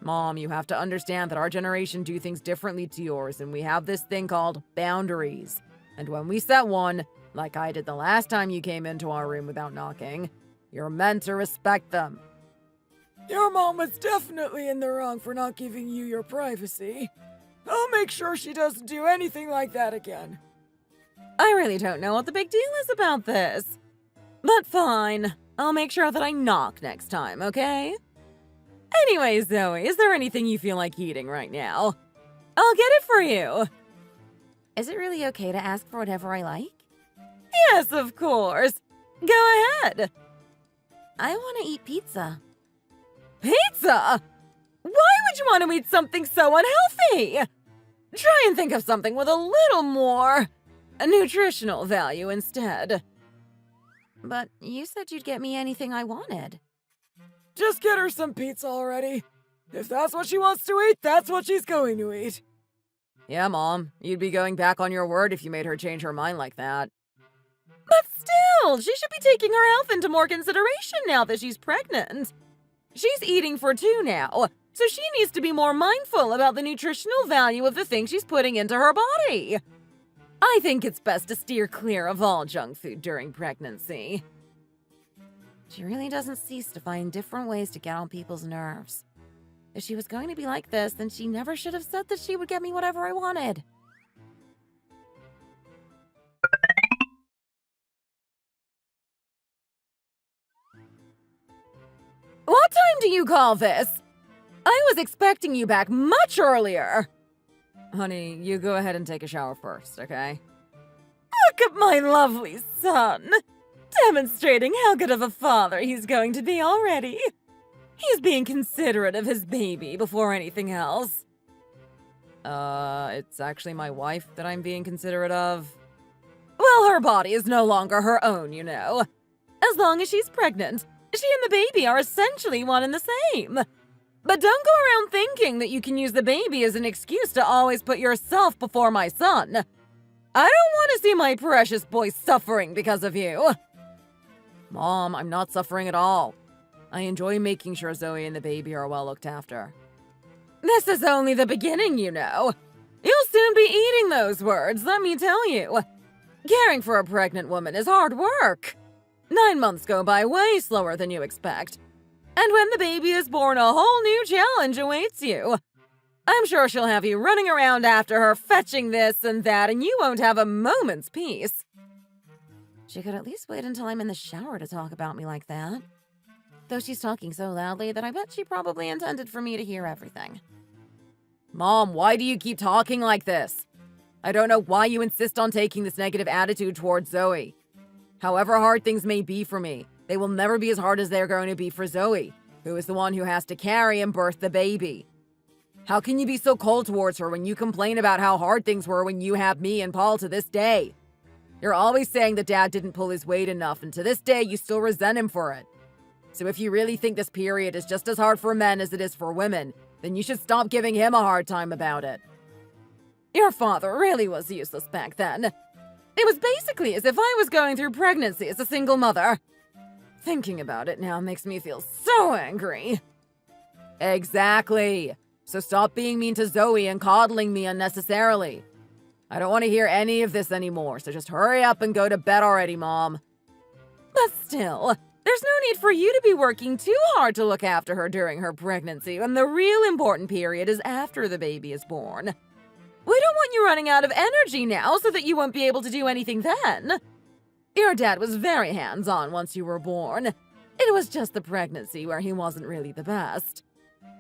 Mom, you have to understand that our generation do things differently to yours, and we have this thing called boundaries. And when we set one, like I did the last time you came into our room without knocking, you're meant to respect them. Your mom was definitely in the wrong for not giving you your privacy. I'll make sure she doesn't do anything like that again. I really don't know what the big deal is about this. But fine, I'll make sure that I knock next time, okay? Anyway, Zoe, is there anything you feel like eating right now? I'll get it for you. Is it really okay to ask for whatever I like? Yes, of course. Go ahead. I want to eat pizza. Pizza? Why would you want to eat something so unhealthy? Try and think of something with a little more nutritional value instead. But you said you'd get me anything I wanted. Just get her some pizza already. If that's what she wants to eat, that's what she's going to eat. Yeah, Mom. You'd be going back on your word if you made her change her mind like that. But still, she should be taking her health into more consideration now that she's pregnant. She's eating for two now, so she needs to be more mindful about the nutritional value of the things she's putting into her body. I think it's best to steer clear of all junk food during pregnancy. She really doesn't cease to find different ways to get on people's nerves. If she was going to be like this, then she never should have said that she would get me whatever I wanted. What time do you call this? I was expecting you back much earlier. Honey, you go ahead and take a shower first, okay? Look at my lovely son, demonstrating how good of a father he's going to be already. He's being considerate of his baby before anything else. It's actually my wife that I'm being considerate of. Well, her body is no longer her own, you know. As long as she's pregnant, she and the baby are essentially one and the same. But don't go around thinking that you can use the baby as an excuse to always put yourself before my son. I don't want to see my precious boy suffering because of you. Mom, I'm not suffering at all. I enjoy making sure Zoe and the baby are well looked after. This is only the beginning, you know. You'll soon be eating those words, let me tell you. Caring for a pregnant woman is hard work. 9 months go by way slower than you expect. And when the baby is born, a whole new challenge awaits you. I'm sure she'll have you running around after her, fetching this and that, and you won't have a moment's peace. She could at least wait until I'm in the shower to talk about me like that. Though she's talking so loudly that I bet she probably intended for me to hear everything. Mom, why do you keep talking like this? I don't know why you insist on taking this negative attitude towards Zoe. However hard things may be for me, they will never be as hard as they're going to be for Zoe, who is the one who has to carry and birth the baby. How can you be so cold towards her when you complain about how hard things were when you have me and Paul to this day? You're always saying that Dad didn't pull his weight enough, and to this day you still resent him for it. So if you really think this period is just as hard for men as it is for women, then you should stop giving him a hard time about it. Your father really was useless back then. It was basically as if I was going through pregnancy as a single mother. Thinking about it now makes me feel so angry. Exactly. So stop being mean to Zoe and coddling me unnecessarily. I don't want to hear any of this anymore, so just hurry up and go to bed already, Mom. But still, there's no need for you to be working too hard to look after her during her pregnancy, when the real important period is after the baby is born. We don't want you running out of energy now so that you won't be able to do anything then. Your dad was very hands-on once you were born. It was just the pregnancy where he wasn't really the best.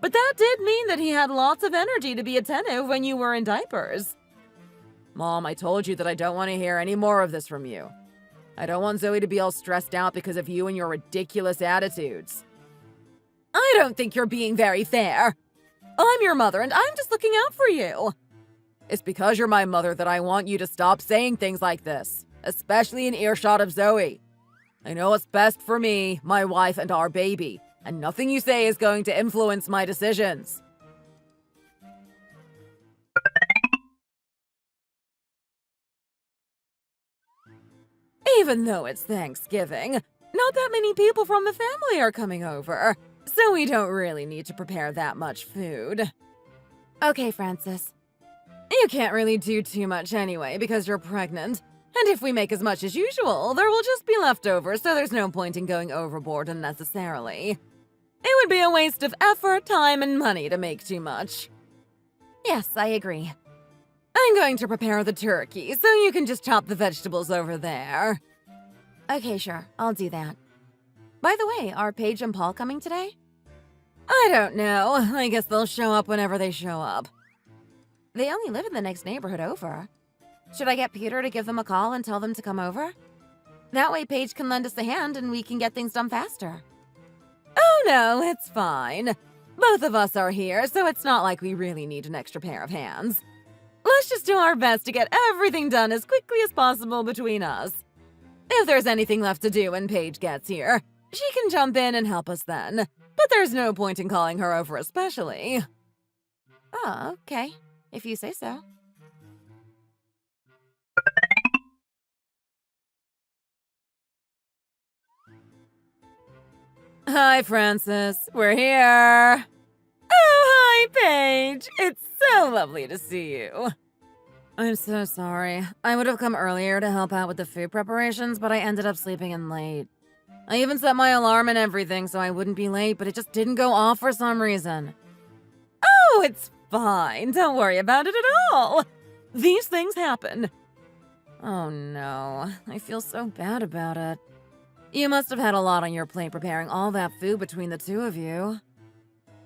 But that did mean that he had lots of energy to be attentive when you were in diapers. Mom, I told you that I don't want to hear any more of this from you. I don't want Zoe to be all stressed out because of you and your ridiculous attitudes. I don't think you're being very fair. I'm your mother and I'm just looking out for you. It's because you're my mother that I want you to stop saying things like this, especially in earshot of Zoe. I know what's best for me, my wife, and our baby, and nothing you say is going to influence my decisions. Even though it's Thanksgiving, not that many people from the family are coming over, so we don't really need to prepare that much food. Okay, Francis. You can't really do too much anyway because you're pregnant, and if we make as much as usual, there will just be leftovers, so there's no point in going overboard unnecessarily. It would be a waste of effort, time, and money to make too much. Yes, I agree. I'm going to prepare the turkey, so you can just chop the vegetables over there. Okay, sure. I'll do that. By the way, are Paige and Paul coming today? I don't know. I guess they'll show up whenever they show up. They only live in the next neighborhood over. Should I get Peter to give them a call and tell them to come over? That way Paige can lend us a hand and we can get things done faster. Oh no, it's fine. Both of us are here, so it's not like we really need an extra pair of hands. Let's just do our best to get everything done as quickly as possible between us. If there's anything left to do when Paige gets here, she can jump in and help us then. But there's no point in calling her over especially. Oh, okay. If you say so. Hi, Francis. We're here. Oh, hi, Paige. It's so lovely to see you. I'm so sorry. I would have come earlier to help out with the food preparations, but I ended up sleeping in late. I even set my alarm and everything so I wouldn't be late, but it just didn't go off for some reason. Oh, it's fine. Don't worry about it at all. These things happen. Oh no, I feel so bad about it. You must have had a lot on your plate preparing all that food between the two of you.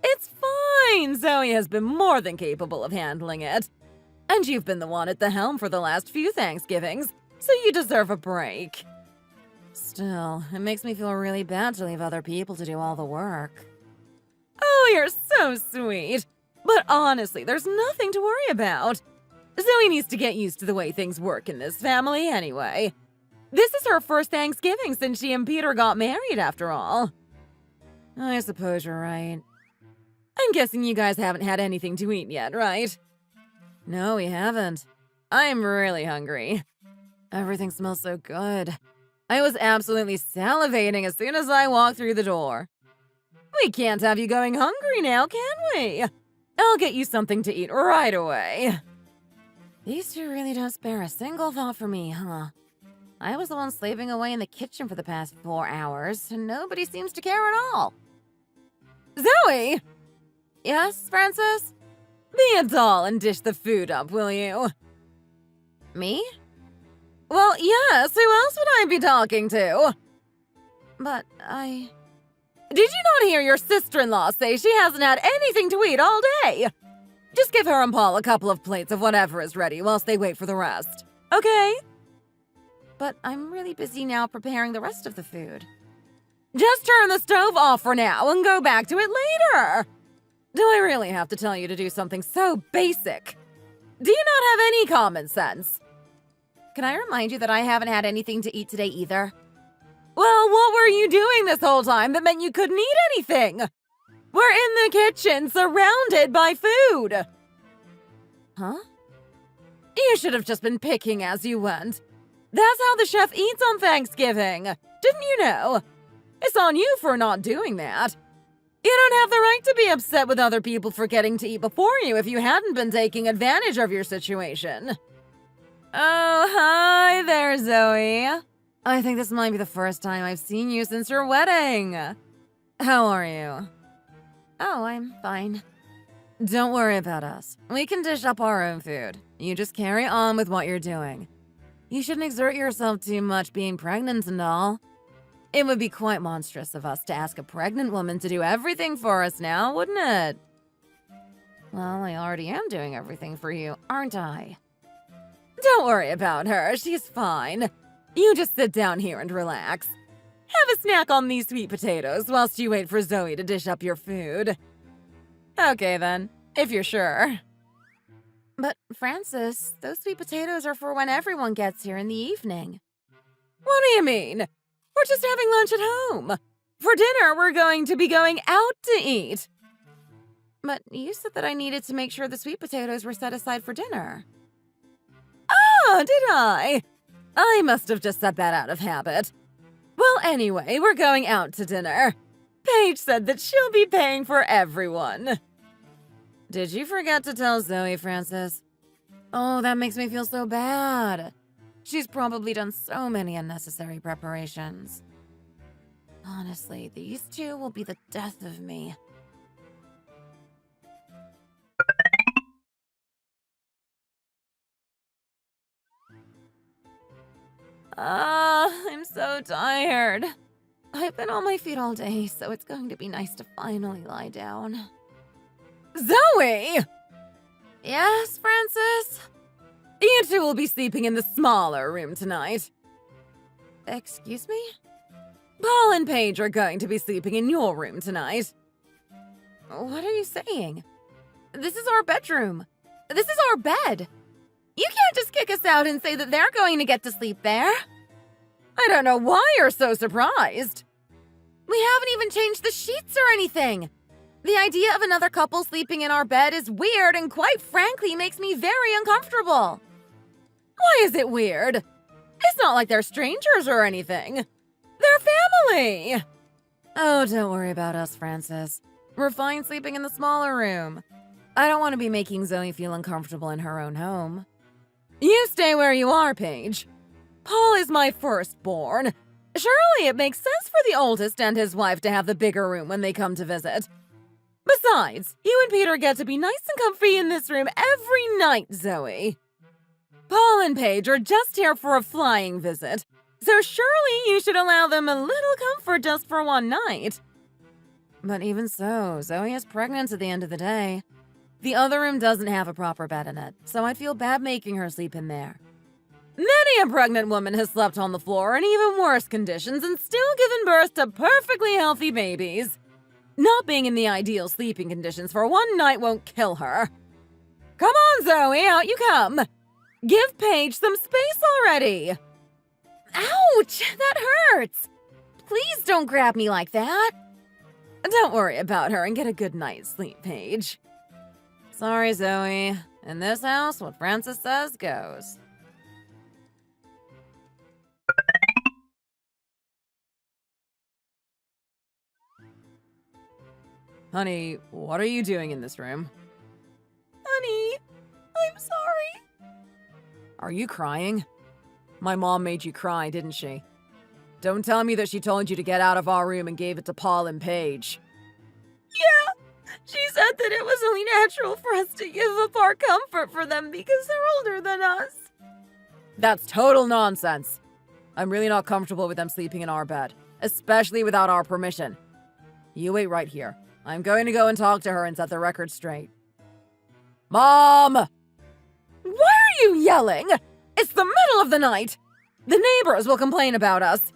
It's fine. Zoe has been more than capable of handling it. And you've been the one at the helm for the last few Thanksgivings, so you deserve a break. Still, it makes me feel really bad to leave other people to do all the work. Oh, you're so sweet. But honestly, there's nothing to worry about. Zoe needs to get used to the way things work in this family anyway. This is her first Thanksgiving since she and Peter got married, after all. I suppose you're right. I'm guessing you guys haven't had anything to eat yet, right? No, we haven't. I'm really hungry. Everything smells so good. I was absolutely salivating as soon as I walked through the door. We can't have you going hungry now, can we? I'll get you something to eat right away. These two really don't spare a single thought for me, huh? I was the one slaving away in the kitchen for the past 4 hours, and nobody seems to care at all. Zoe! Yes, Francis? Be a doll and dish the food up, will you? Me? Well, yes, who else would I be talking to? But I... Did you not hear your sister-in-law say she hasn't had anything to eat all day? Just give her and Paul a couple of plates of whatever is ready whilst they wait for the rest, okay? But I'm really busy now preparing the rest of the food. Just turn the stove off for now and go back to it later. Do I really have to tell you to do something so basic? Do you not have any common sense? Can I remind you that I haven't had anything to eat today either? Well, what were you doing this whole time that meant you couldn't eat anything? We're in the kitchen, surrounded by food. Huh? You should have just been picking as you went. That's how the chef eats on Thanksgiving. Didn't you know? It's on you for not doing that. You don't have the right to be upset with other people forgetting to eat before you if you hadn't been taking advantage of your situation. Oh, hi there, Zoe. I think this might be the first time I've seen you since your wedding. How are you? Oh, I'm fine. Don't worry about us. We can dish up our own food. You just carry on with what you're doing. You shouldn't exert yourself too much being pregnant and all. It would be quite monstrous of us to ask a pregnant woman to do everything for us now, wouldn't it? Well, I already am doing everything for you, aren't I? Don't worry about her, she's fine. You just sit down here and relax. Have a snack on these sweet potatoes whilst you wait for Zoe to dish up your food. Okay then, if you're sure. But, Francis, those sweet potatoes are for when everyone gets here in the evening. What do you mean? We're just having lunch at home. For dinner, we're going to be going out to eat. But you said that I needed to make sure the sweet potatoes were set aside for dinner. Oh, did I? I must have just said that out of habit. Well, anyway, we're going out to dinner. Paige said that she'll be paying for everyone. Did you forget to tell Zoe, Francis? Oh, that makes me feel so bad. She's probably done so many unnecessary preparations. Honestly, these two will be the death of me. I'm so tired. I've been on my feet all day, so it's going to be nice to finally lie down. Zoe! Yes, Francis? You two will be sleeping in the smaller room tonight. Excuse me? Paul and Paige are going to be sleeping in your room tonight. What are you saying? This is our bedroom. This is our bed. You can't just kick us out and say that they're going to get to sleep there. I don't know why you're so surprised. We haven't even changed the sheets or anything. The idea of another couple sleeping in our bed is weird and quite frankly makes me very uncomfortable. Why is it weird? It's not like they're strangers or anything. They're family. Oh, don't worry about us, Francis. We're fine sleeping in the smaller room. I don't want to be making Zoe feel uncomfortable in her own home. You stay where you are, Paige. Paul is my firstborn. Surely it makes sense for the oldest and his wife to have the bigger room when they come to visit. Besides, you and Peter get to be nice and comfy in this room every night, Zoe. Paul and Paige are just here for a flying visit, so surely you should allow them a little comfort just for one night. But even so, Zoe is pregnant at the end of the day. The other room doesn't have a proper bed in it, so I'd feel bad making her sleep in there. Many a pregnant woman has slept on the floor in even worse conditions and still given birth to perfectly healthy babies. Not being in the ideal sleeping conditions for one night won't kill her. Come on, Zoe, out you come. Give Paige some space already. Ouch! That hurts! Please don't grab me like that. Don't worry about her and get a good night's sleep, Paige. Sorry, Zoe. In this house, what Francis says goes. Honey, what are you doing in this room? Honey, I'm sorry. Are you crying? My mom made you cry, didn't she? Don't tell me that she told you to get out of our room and gave it to Paul and Paige. Yeah, she said that it was only natural for us to give up our comfort for them because they're older than us. That's total nonsense. I'm really not comfortable with them sleeping in our bed, especially without our permission. You wait right here. I'm going to go and talk to her and set the record straight. Mom! Why are you yelling? It's the middle of the night. The neighbors will complain about us.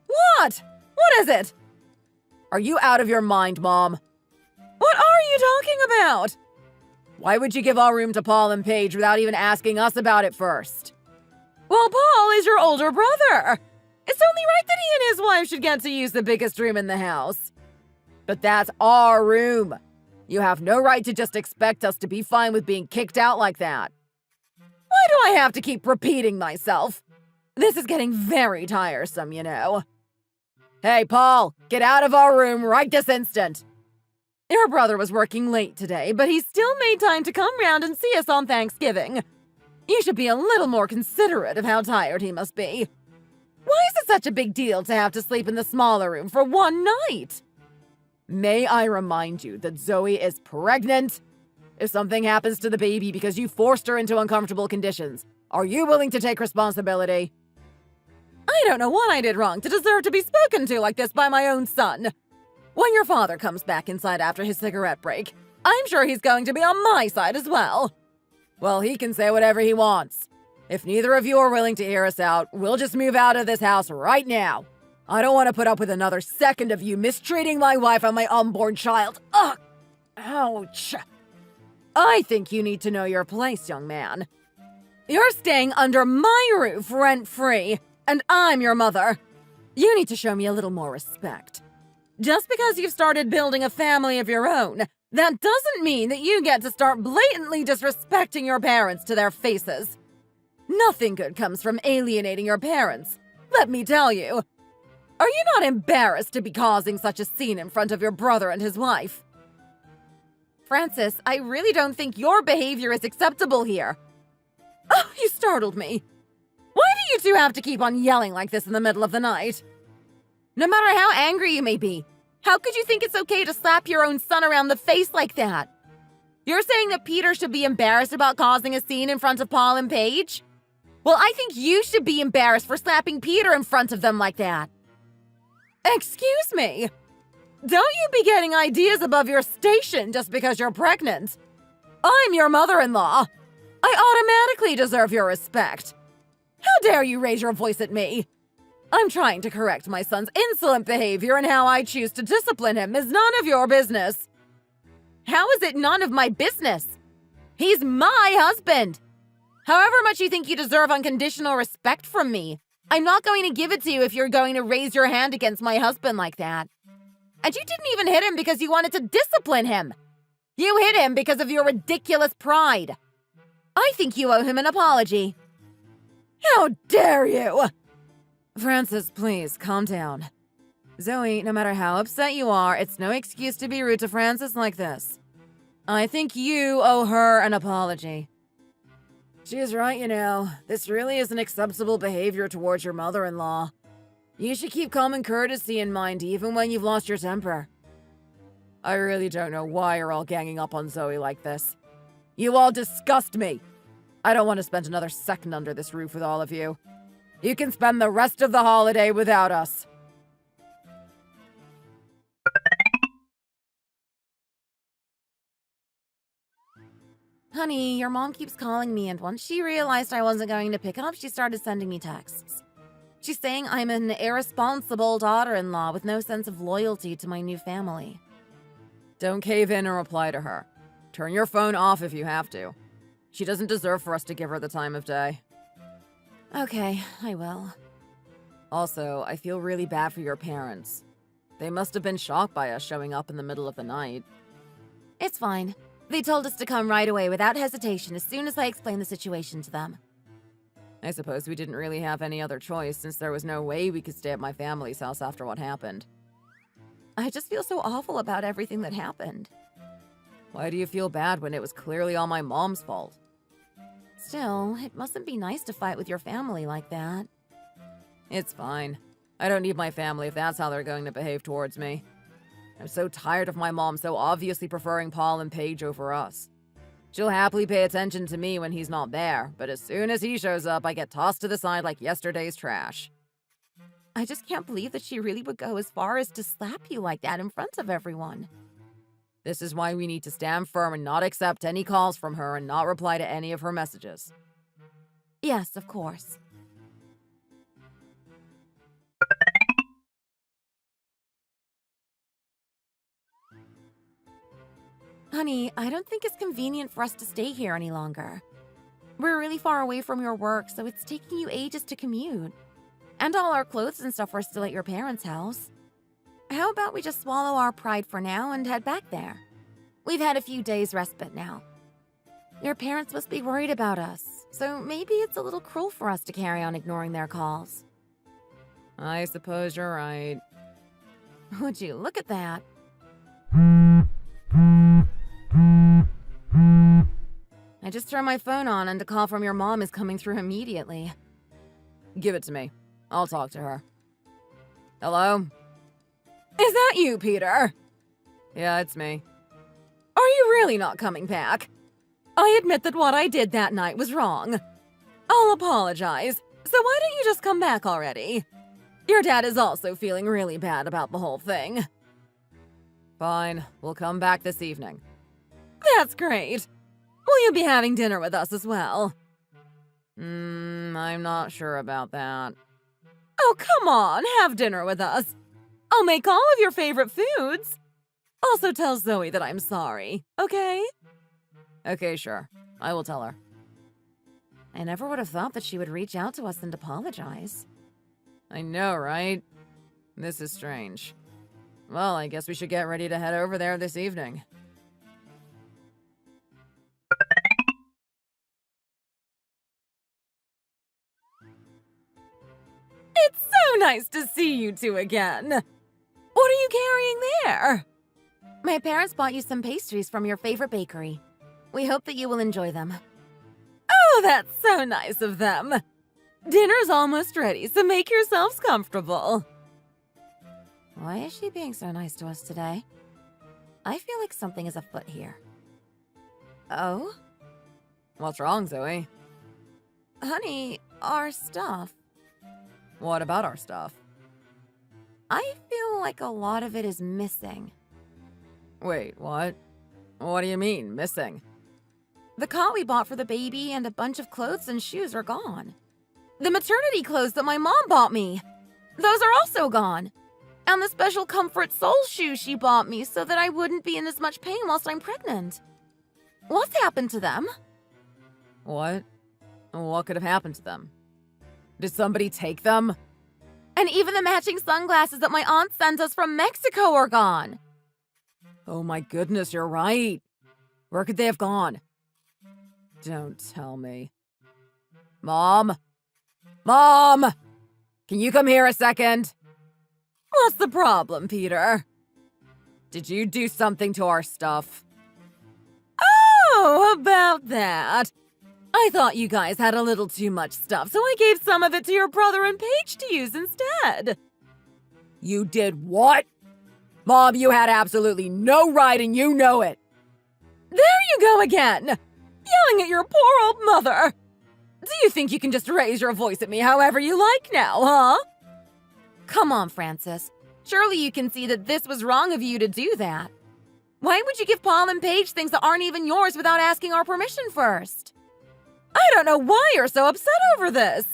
What? What is it? Are you out of your mind, Mom? What are you talking about? Why would you give our room to Paul and Paige without even asking us about it first? Well, Paul is your older brother. It's only right that he and his wife should get to use the biggest room in the house. But that's our room. You have no right to just expect us to be fine with being kicked out like that. Why do I have to keep repeating myself? This is getting very tiresome, you know. Hey, Paul, get out of our room right this instant. Your brother was working late today, but he still made time to come round and see us on Thanksgiving. You should be a little more considerate of how tired he must be. Why is it such a big deal to have to sleep in the smaller room for one night? May I remind you that Zoe is pregnant? If something happens to the baby because you forced her into uncomfortable conditions, are you willing to take responsibility? I don't know what I did wrong to deserve to be spoken to like this by my own son. When your father comes back inside after his cigarette break, I'm sure he's going to be on my side as well. Well, he can say whatever he wants. If neither of you are willing to hear us out, we'll just move out of this house right now. I don't want to put up with another second of you mistreating my wife and my unborn child. Ugh! Ouch! I think you need to know your place, young man. You're staying under my roof rent-free, and I'm your mother. You need to show me a little more respect. Just because you've started building a family of your own, that doesn't mean that you get to start blatantly disrespecting your parents to their faces. Nothing good comes from alienating your parents, let me tell you. Are you not embarrassed to be causing such a scene in front of your brother and his wife? Francis, I really don't think your behavior is acceptable here. Oh, you startled me. Why do you two have to keep on yelling like this in the middle of the night? No matter how angry you may be, how could you think it's okay to slap your own son around the face like that? You're saying that Peter should be embarrassed about causing a scene in front of Paul and Paige? Well, I think you should be embarrassed for slapping Peter in front of them like that. Excuse me? Don't you be getting ideas above your station just because you're pregnant. I'm your mother-in-law. I automatically deserve your respect. How dare you raise your voice at me? I'm trying to correct my son's insolent behavior, and how I choose to discipline him is none of your business. How is it none of my business? He's my husband. However much you think you deserve unconditional respect from me, I'm not going to give it to you if you're going to raise your hand against my husband like that. And you didn't even hit him because you wanted to discipline him. You hit him because of your ridiculous pride. I think you owe him an apology. How dare you! Francis, please, calm down. Zoe, no matter how upset you are, it's no excuse to be rude to Francis like this. I think you owe her an apology. She's right, you know. This really isn't acceptable behavior towards your mother-in-law. You should keep common courtesy in mind even when you've lost your temper. I really don't know why you're all ganging up on Zoe like this. You all disgust me. I don't want to spend another second under this roof with all of you. You can spend the rest of the holiday without us. Honey, your mom keeps calling me, and once she realized I wasn't going to pick up, she started sending me texts. She's saying I'm an irresponsible daughter-in-law with no sense of loyalty to my new family. Don't cave in and reply to her. Turn your phone off if you have to. She doesn't deserve for us to give her the time of day. Okay, I will. Also, I feel really bad for your parents. They must have been shocked by us showing up in the middle of the night. It's fine. They told us to come right away without hesitation as soon as I explained the situation to them. I suppose we didn't really have any other choice since there was no way we could stay at my family's house after what happened. I just feel so awful about everything that happened. Why do you feel bad when it was clearly all my mom's fault? Still, it mustn't be nice to fight with your family like that. It's fine. I don't need my family if that's how they're going to behave towards me. I'm so tired of my mom so obviously preferring Paul and Paige over us. She'll happily pay attention to me when he's not there, but as soon as he shows up, I get tossed to the side like yesterday's trash. I just can't believe that she really would go as far as to slap you like that in front of everyone. This is why we need to stand firm and not accept any calls from her and not reply to any of her messages. Yes, of course. Honey, I don't think it's convenient for us to stay here any longer. We're really far away from your work, so it's taking you ages to commute. And all our clothes and stuff are still at your parents' house. How about we just swallow our pride for now and head back there? We've had a few days respite now. Your parents must be worried about us, so maybe it's a little cruel for us to carry on ignoring their calls. I suppose you're right. Would you look at that? I just turned my phone on and a call from your mom is coming through immediately. Give it to me. I'll talk to her. Hello? Is that you, Peter? Yeah, it's me. Are you really not coming back? I admit that what I did that night was wrong. I'll apologize. So why don't you just come back already? Your dad is also feeling really bad about the whole thing. Fine, we'll come back this evening. That's great. Will you be having dinner with us as well? I'm not sure about that. Oh, come on, have dinner with us. I'll make all of your favorite foods. Also tell Zoe that I'm sorry, okay? Okay, sure. I will tell her. I never would have thought that she would reach out to us and apologize. I know, right? This is strange. Well, I guess we should get ready to head over there this evening. It's so nice to see you two again. What are you carrying there? My parents bought you some pastries from your favorite bakery. We hope that you will enjoy them. Oh, that's so nice of them. Dinner's almost ready, so make yourselves comfortable. Why is she being so nice to us today? I feel like something is afoot here. Oh? What's wrong, Zoe? Honey, our stuff. What about our stuff? I feel like a lot of it is missing. Wait, what? What do you mean, missing? The cot we bought for the baby and a bunch of clothes and shoes are gone. The maternity clothes that my mom bought me, those are also gone. And the special comfort sole shoes she bought me so that I wouldn't be in as much pain whilst I'm pregnant. What's happened to them? What? What could have happened to them? Did somebody take them? And even the matching sunglasses that my aunt sent us from Mexico are gone. Oh my goodness, you're right. Where could they have gone? Don't tell me. Mom? Mom! Can you come here a second? What's the problem, Peter? Did you do something to our stuff? Oh, about that. I thought you guys had a little too much stuff, so I gave some of it to your brother and Paige to use instead. You did what? Mom, you had absolutely no right and you know it. There you go again! Yelling at your poor old mother! Do you think you can just raise your voice at me however you like now, huh? Come on, Francis. Surely you can see that this was wrong of you to do that. Why would you give Paul and Paige things that aren't even yours without asking our permission first? I don't know why you're so upset over this.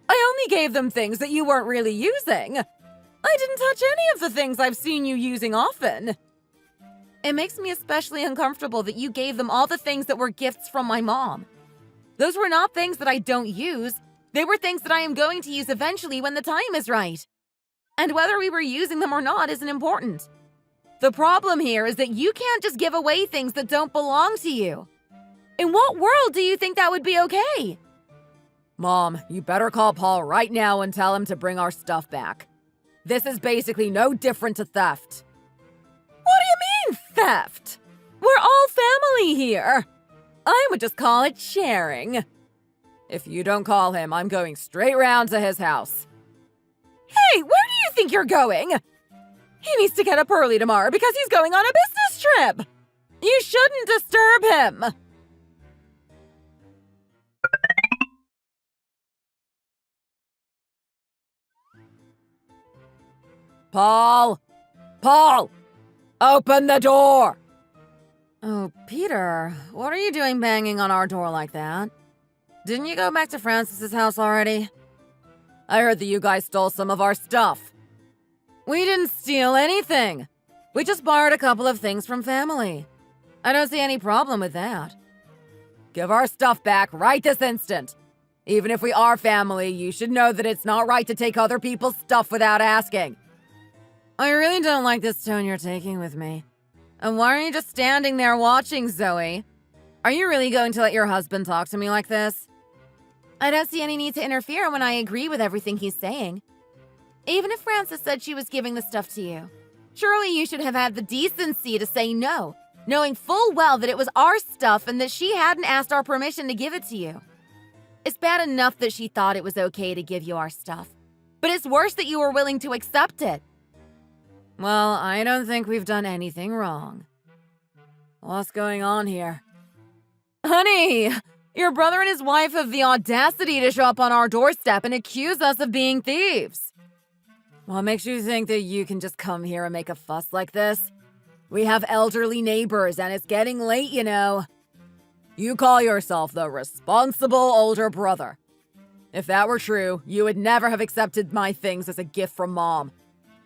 I only gave them things that you weren't really using. I didn't touch any of the things I've seen you using often. It makes me especially uncomfortable that you gave them all the things that were gifts from my mom. Those were not things that I don't use. They were things that I am going to use eventually when the time is right. And whether we were using them or not isn't important. The problem here is that you can't just give away things that don't belong to you. In what world do you think that would be okay? Mom, you better call Paul right now and tell him to bring our stuff back. This is basically no different to theft. What do you mean, theft? We're all family here. I would just call it sharing. If you don't call him, I'm going straight round to his house. Hey, where do you think you're going? He needs to get up early tomorrow because he's going on a business trip. You shouldn't disturb him. Paul! Paul! Open the door! Oh, Peter, what are you doing banging on our door like that? Didn't you go back to Francis's house already? I heard that you guys stole some of our stuff. We didn't steal anything. We just borrowed a couple of things from family. I don't see any problem with that. Give our stuff back right this instant. Even if we are family, you should know that it's not right to take other people's stuff without asking. I really don't like this tone you're taking with me. And why are you just standing there watching, Zoe? Are you really going to let your husband talk to me like this? I don't see any need to interfere when I agree with everything he's saying. Even if Frances said she was giving the stuff to you, surely you should have had the decency to say no, knowing full well that it was our stuff and that she hadn't asked our permission to give it to you. It's bad enough that she thought it was okay to give you our stuff, but it's worse that you were willing to accept it. Well, I don't think we've done anything wrong. What's going on here? Honey, your brother and his wife have the audacity to show up on our doorstep and accuse us of being thieves. What makes you think that you can just come here and make a fuss like this? We have elderly neighbors and it's getting late, you know. You call yourself the responsible older brother. If that were true, you would never have accepted my things as a gift from Mom.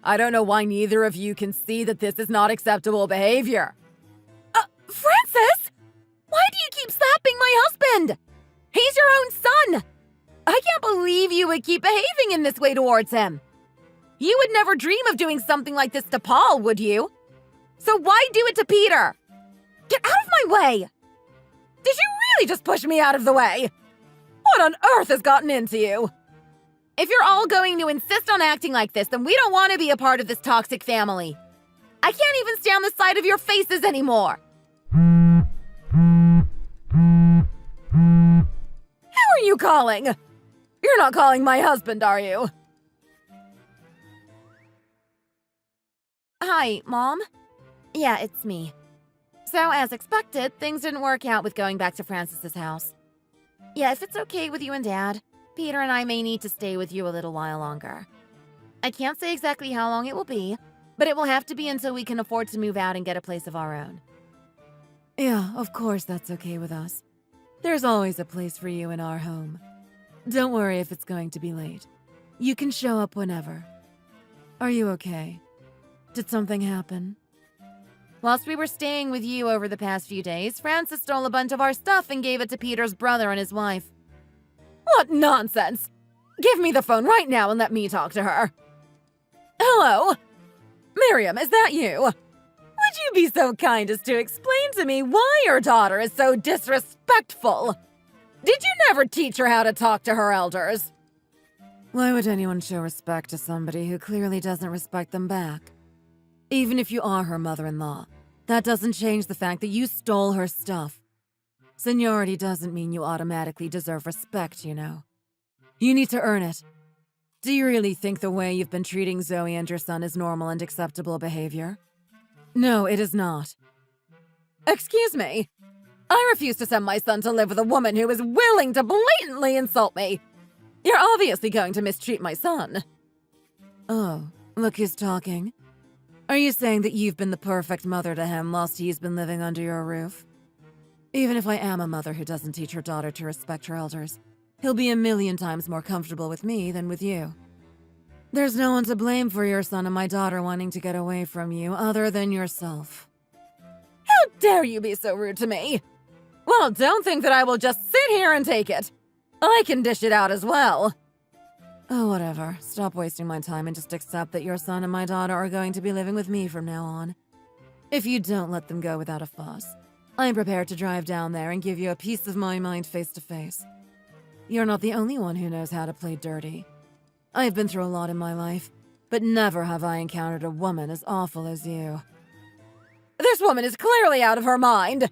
I don't know why neither of you can see that this is not acceptable behavior. Frances! Why do you keep slapping my husband? He's your own son! I can't believe you would keep behaving in this way towards him. You would never dream of doing something like this to Paul, would you? So why do it to Peter? Get out of my way! Did you really just push me out of the way? What on earth has gotten into you? If you're all going to insist on acting like this, then we don't want to be a part of this toxic family. I can't even stand the sight of your faces anymore. Who are you calling? You're not calling my husband, are you? Hi, Mom. Yeah, it's me. So, as expected, things didn't work out with going back to Francis's house. Yeah, if it's okay with you and Dad, Peter and I may need to stay with you a little while longer. I can't say exactly how long it will be, but it will have to be until we can afford to move out and get a place of our own. Yeah, of course that's okay with us. There's always a place for you in our home. Don't worry if it's going to be late. You can show up whenever. Are you okay? Did something happen? Whilst we were staying with you over the past few days, Frances stole a bunch of our stuff and gave it to Peter's brother and his wife. What nonsense! Give me the phone right now and let me talk to her. Hello? Miriam, is that you? Would you be so kind as to explain to me why your daughter is so disrespectful? Did you never teach her how to talk to her elders? Why would anyone show respect to somebody who clearly doesn't respect them back? Even if you are her mother-in-law, that doesn't change the fact that you stole her stuff. Seniority doesn't mean you automatically deserve respect, you know. You need to earn it. Do you really think the way you've been treating Zoe and your son is normal and acceptable behavior? No, it is not. Excuse me. I refuse to send my son to live with a woman who is willing to blatantly insult me. You're obviously going to mistreat my son. Oh, look who's talking. Are you saying that you've been the perfect mother to him whilst he's been living under your roof? Even if I am a mother who doesn't teach her daughter to respect her elders, he'll be a million times more comfortable with me than with you. There's no one to blame for your son and my daughter wanting to get away from you other than yourself. How dare you be so rude to me? Well, don't think that I will just sit here and take it. I can dish it out as well. Oh, whatever. Stop wasting my time and just accept that your son and my daughter are going to be living with me from now on. If you don't let them go without a fuss, I'm prepared to drive down there and give you a piece of my mind face to face. You're not the only one who knows how to play dirty. I've been through a lot in my life, but never have I encountered a woman as awful as you. This woman is clearly out of her mind!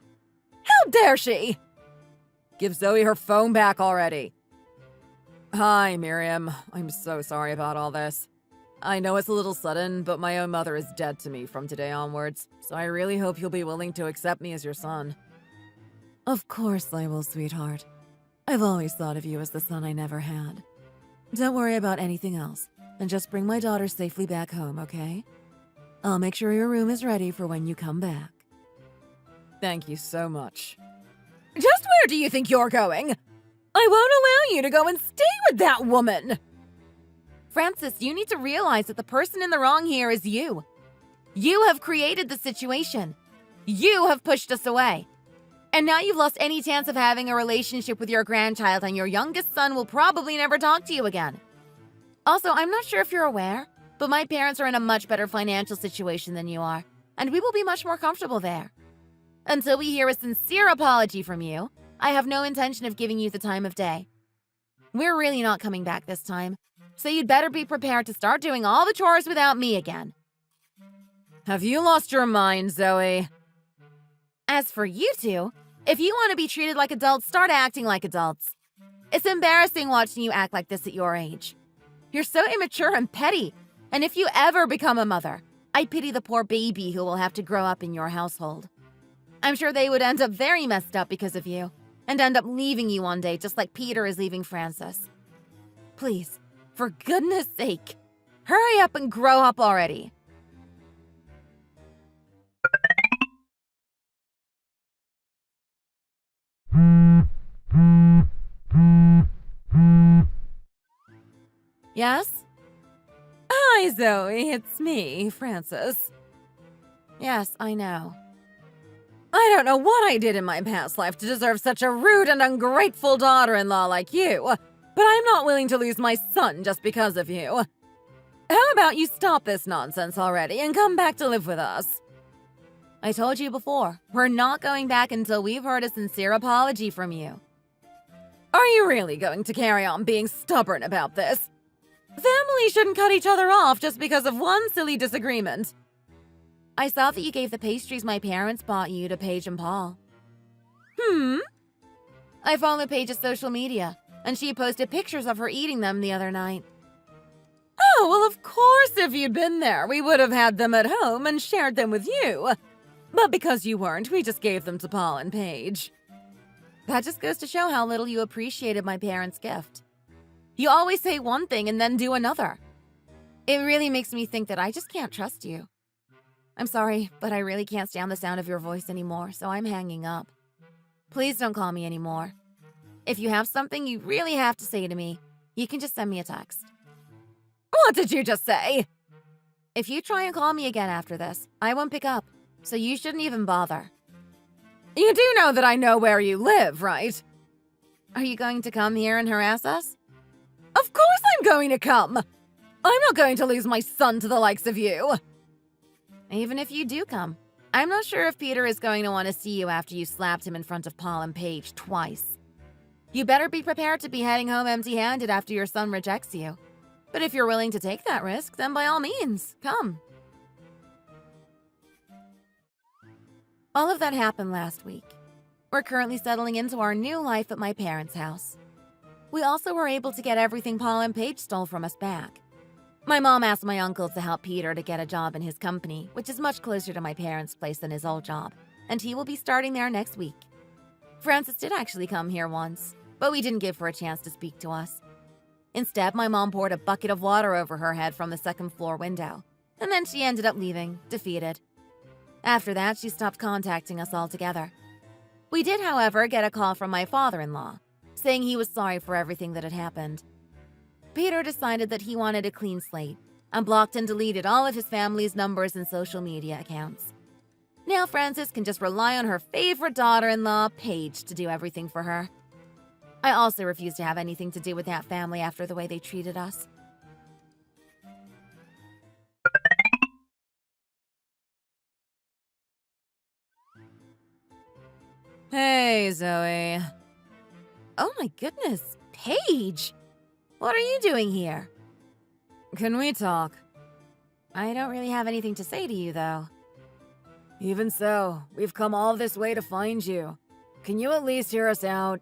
How dare she! Give Zoe her phone back already. Hi, Miriam. I'm so sorry about all this. I know it's a little sudden, but my own mother is dead to me from today onwards, so I really hope you'll be willing to accept me as your son. Of course I will, sweetheart. I've always thought of you as the son I never had. Don't worry about anything else, and just bring my daughter safely back home, okay? I'll make sure your room is ready for when you come back. Thank you so much. Just where do you think you're going? I won't allow you to go and stay with that woman! Francis, you need to realize that the person in the wrong here is you. You have created the situation. You have pushed us away. And now you've lost any chance of having a relationship with your grandchild, and your youngest son will probably never talk to you again. Also, I'm not sure if you're aware, but my parents are in a much better financial situation than you are, and we will be much more comfortable there. Until we hear a sincere apology from you, I have no intention of giving you the time of day. We're really not coming back this time, so you'd better be prepared to start doing all the chores without me again. Have you lost your mind, Zoe? As for you two, if you want to be treated like adults, start acting like adults. It's embarrassing watching you act like this at your age. You're so immature and petty, and if you ever become a mother, I pity the poor baby who will have to grow up in your household. I'm sure they would end up very messed up because of you, and end up leaving you one day just like Peter is leaving Francis. Please, for goodness sake, hurry up and grow up already. Yes? Hi, Zoe. It's me, Francis. Yes, I know. I don't know what I did in my past life to deserve such a rude and ungrateful daughter-in-law like you, but I'm not willing to lose my son just because of you. How about you stop this nonsense already and come back to live with us? I told you before, we're not going back until we've heard a sincere apology from you. Are you really going to carry on being stubborn about this? Families shouldn't cut each other off just because of one silly disagreement. I saw that you gave the pastries my parents bought you to Paige and Paul. I follow Paige's social media, and she posted pictures of her eating them the other night. Oh, well, of course, if you'd been there, we would have had them at home and shared them with you. But because you weren't, we just gave them to Paul and Paige. That just goes to show how little you appreciated my parents' gift. You always say one thing and then do another. It really makes me think that I just can't trust you. I'm sorry, but I really can't stand the sound of your voice anymore, so I'm hanging up. Please don't call me anymore. If you have something you really have to say to me, you can just send me a text. What did you just say? If you try and call me again after this, I won't pick up, so you shouldn't even bother. You do know that I know where you live, right? Are you going to come here and harass us? Of course I'm going to come! I'm not going to lose my son to the likes of you! Even if you do come, I'm not sure if Peter is going to want to see you after you slapped him in front of Paul and Paige twice. You better be prepared to be heading home empty-handed after your son rejects you. But if you're willing to take that risk, then by all means, come. All of that happened last week. We're currently settling into our new life at my parents' house. We also were able to get everything Paul and Paige stole from us back. My mom asked my uncle to help Peter to get a job in his company, which is much closer to my parents' place than his old job, and he will be starting there next week. Frances did actually come here once, but we didn't give her a chance to speak to us. Instead, my mom poured a bucket of water over her head from the second-floor window, and then she ended up leaving, defeated. After that, she stopped contacting us altogether. We did, however, get a call from my father-in-law, saying he was sorry for everything that had happened. Peter decided that he wanted a clean slate and blocked and deleted all of his family's numbers and social media accounts. Now Frances can just rely on her favorite daughter-in-law, Paige, to do everything for her. I also refuse to have anything to do with that family after the way they treated us. Hey, Zoe. Oh my goodness, Paige! What are you doing here? Can we talk? I don't really have anything to say to you, though. Even so, we've come all this way to find you. Can you at least hear us out?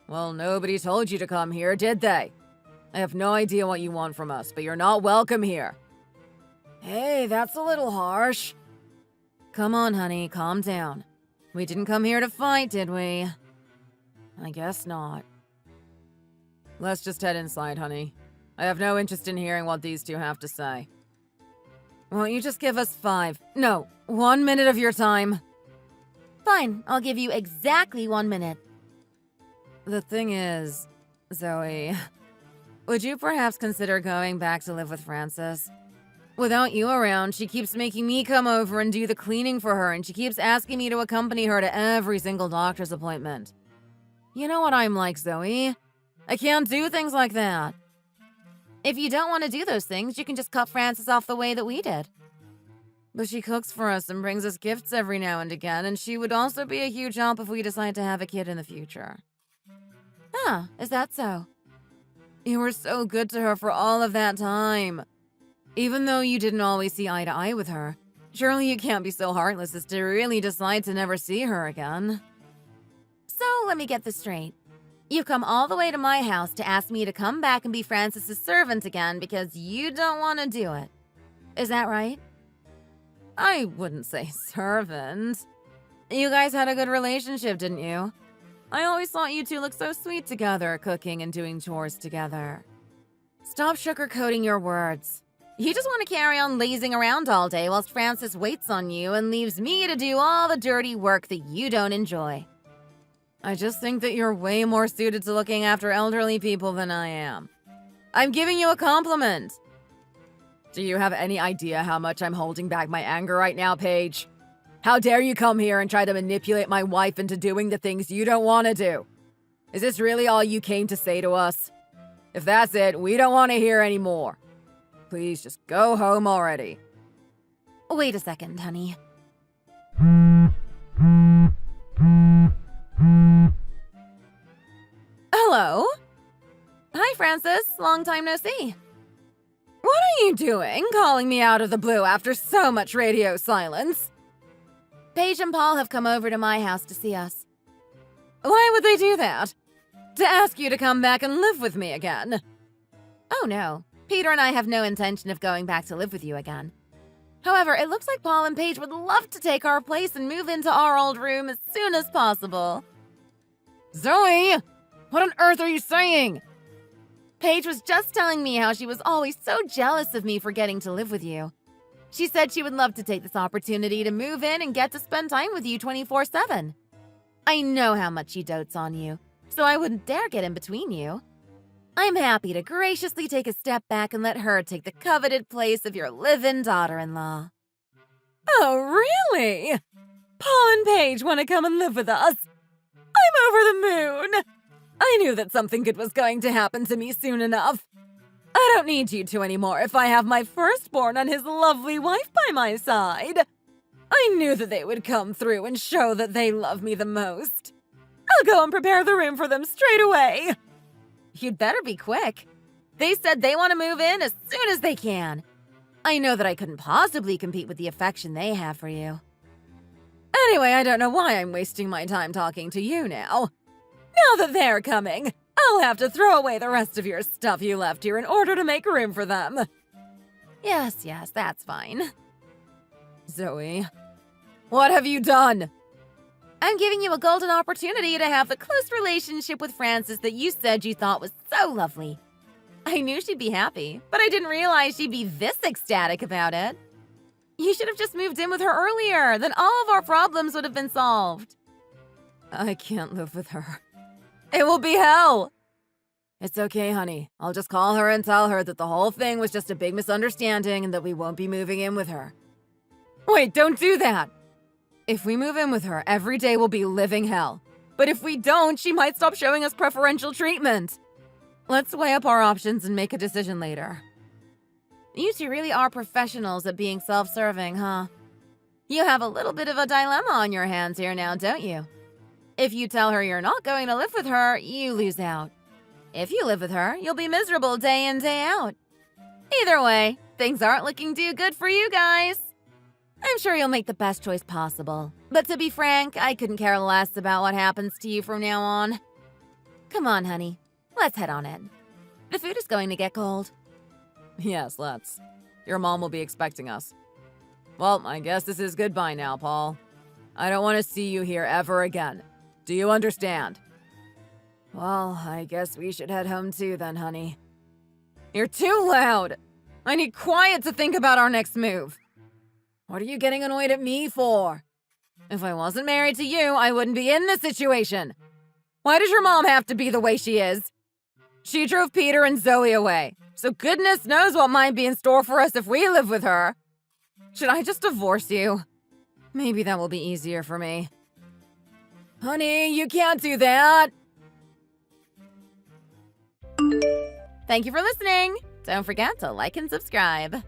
Well, nobody told you to come here, did they? I have no idea what you want from us, but you're not welcome here. Hey, that's a little harsh. Come on, honey, calm down. We didn't come here to fight, did we? I guess not. Let's just head inside, honey. I have no interest in hearing what these two have to say. Won't you just give us 1 minute of your time? Fine, I'll give you exactly 1 minute. The thing is, Zoe, would you perhaps consider going back to live with Frances? Without you around, she keeps making me come over and do the cleaning for her, and she keeps asking me to accompany her to every single doctor's appointment. You know what I'm like, Zoe. I can't do things like that. If you don't want to do those things, you can just cut Frances off the way that we did. But she cooks for us and brings us gifts every now and again, and she would also be a huge help if we decide to have a kid in the future. Huh, is that so? You were so good to her for all of that time. Even though you didn't always see eye to eye with her, surely you can't be so heartless as to really decide to never see her again. So let me get this straight. You've come all the way to my house to ask me to come back and be Frances's servant again because you don't want to do it. Is that right? I wouldn't say servant. You guys had a good relationship, didn't you? I always thought you two looked so sweet together, cooking and doing chores together. Stop sugarcoating your words. You just want to carry on lazing around all day whilst Frances waits on you and leaves me to do all the dirty work that you don't enjoy. I just think that you're way more suited to looking after elderly people than I am. I'm giving you a compliment. Do you have any idea how much I'm holding back my anger right now, Paige? How dare you come here and try to manipulate my wife into doing the things you don't want to do? Is this really all you came to say to us? If that's it, we don't want to hear any more. Please just go home already. Wait a second, honey. Hello? Hi, Frances. Long time no see. What are you doing, calling me out of the blue after so much radio silence? Paige and Paul have come over to my house to see us. Why would they do that? To ask you to come back and live with me again? Oh no, Peter and I have no intention of going back to live with you again. However, it looks like Paul and Paige would love to take our place and move into our old room as soon as possible. Zoe! What on earth are you saying? Paige was just telling me how she was always so jealous of me for getting to live with you. She said she would love to take this opportunity to move in and get to spend time with you 24/7. I know how much she dotes on you, so I wouldn't dare get in between you. I'm happy to graciously take a step back and let her take the coveted place of your live-in daughter-in-law. Oh, really? Paul and Paige want to come and live with us? I'm over the moon! I knew that something good was going to happen to me soon enough. I don't need you two anymore if I have my firstborn and his lovely wife by my side. I knew that they would come through and show that they love me the most. I'll go and prepare the room for them straight away. You'd better be quick. They said they want to move in as soon as they can. I know that I couldn't possibly compete with the affection they have for you. Anyway, I don't know why I'm wasting my time talking to you now. Now that they're coming, I'll have to throw away the rest of your stuff you left here in order to make room for them. Yes, that's fine. Zoe, what have you done? I'm giving you a golden opportunity to have the close relationship with Frances that you said you thought was so lovely. I knew she'd be happy, but I didn't realize she'd be this ecstatic about it. You should have just moved in with her earlier, then all of our problems would have been solved. I can't live with her. It will be hell! It's okay, honey. I'll just call her and tell her that the whole thing was just a big misunderstanding and that we won't be moving in with her. Wait, don't do that! If we move in with her, every day will be living hell. But if we don't, she might stop showing us preferential treatment. Let's weigh up our options and make a decision later. You two really are professionals at being self-serving, huh? You have a little bit of a dilemma on your hands here now, don't you? If you tell her you're not going to live with her, you lose out. If you live with her, you'll be miserable day in, day out. Either way, things aren't looking too good for you guys. I'm sure you'll make the best choice possible. But to be frank, I couldn't care less about what happens to you from now on. Come on, honey. Let's head on in. The food is going to get cold. Yes, let's. Your mom will be expecting us. Well, I guess this is goodbye now, Paul. I don't want to see you here ever again. Do you understand? Well, I guess we should head home too then, honey. You're too loud! I need quiet to think about our next move. What are you getting annoyed at me for? If I wasn't married to you, I wouldn't be in this situation. Why does your mom have to be the way she is? She drove Peter and Zoe away, so goodness knows what might be in store for us if we live with her. Should I just divorce you? Maybe that will be easier for me. Honey, you can't do that! Thank you for listening. Don't forget to like and subscribe.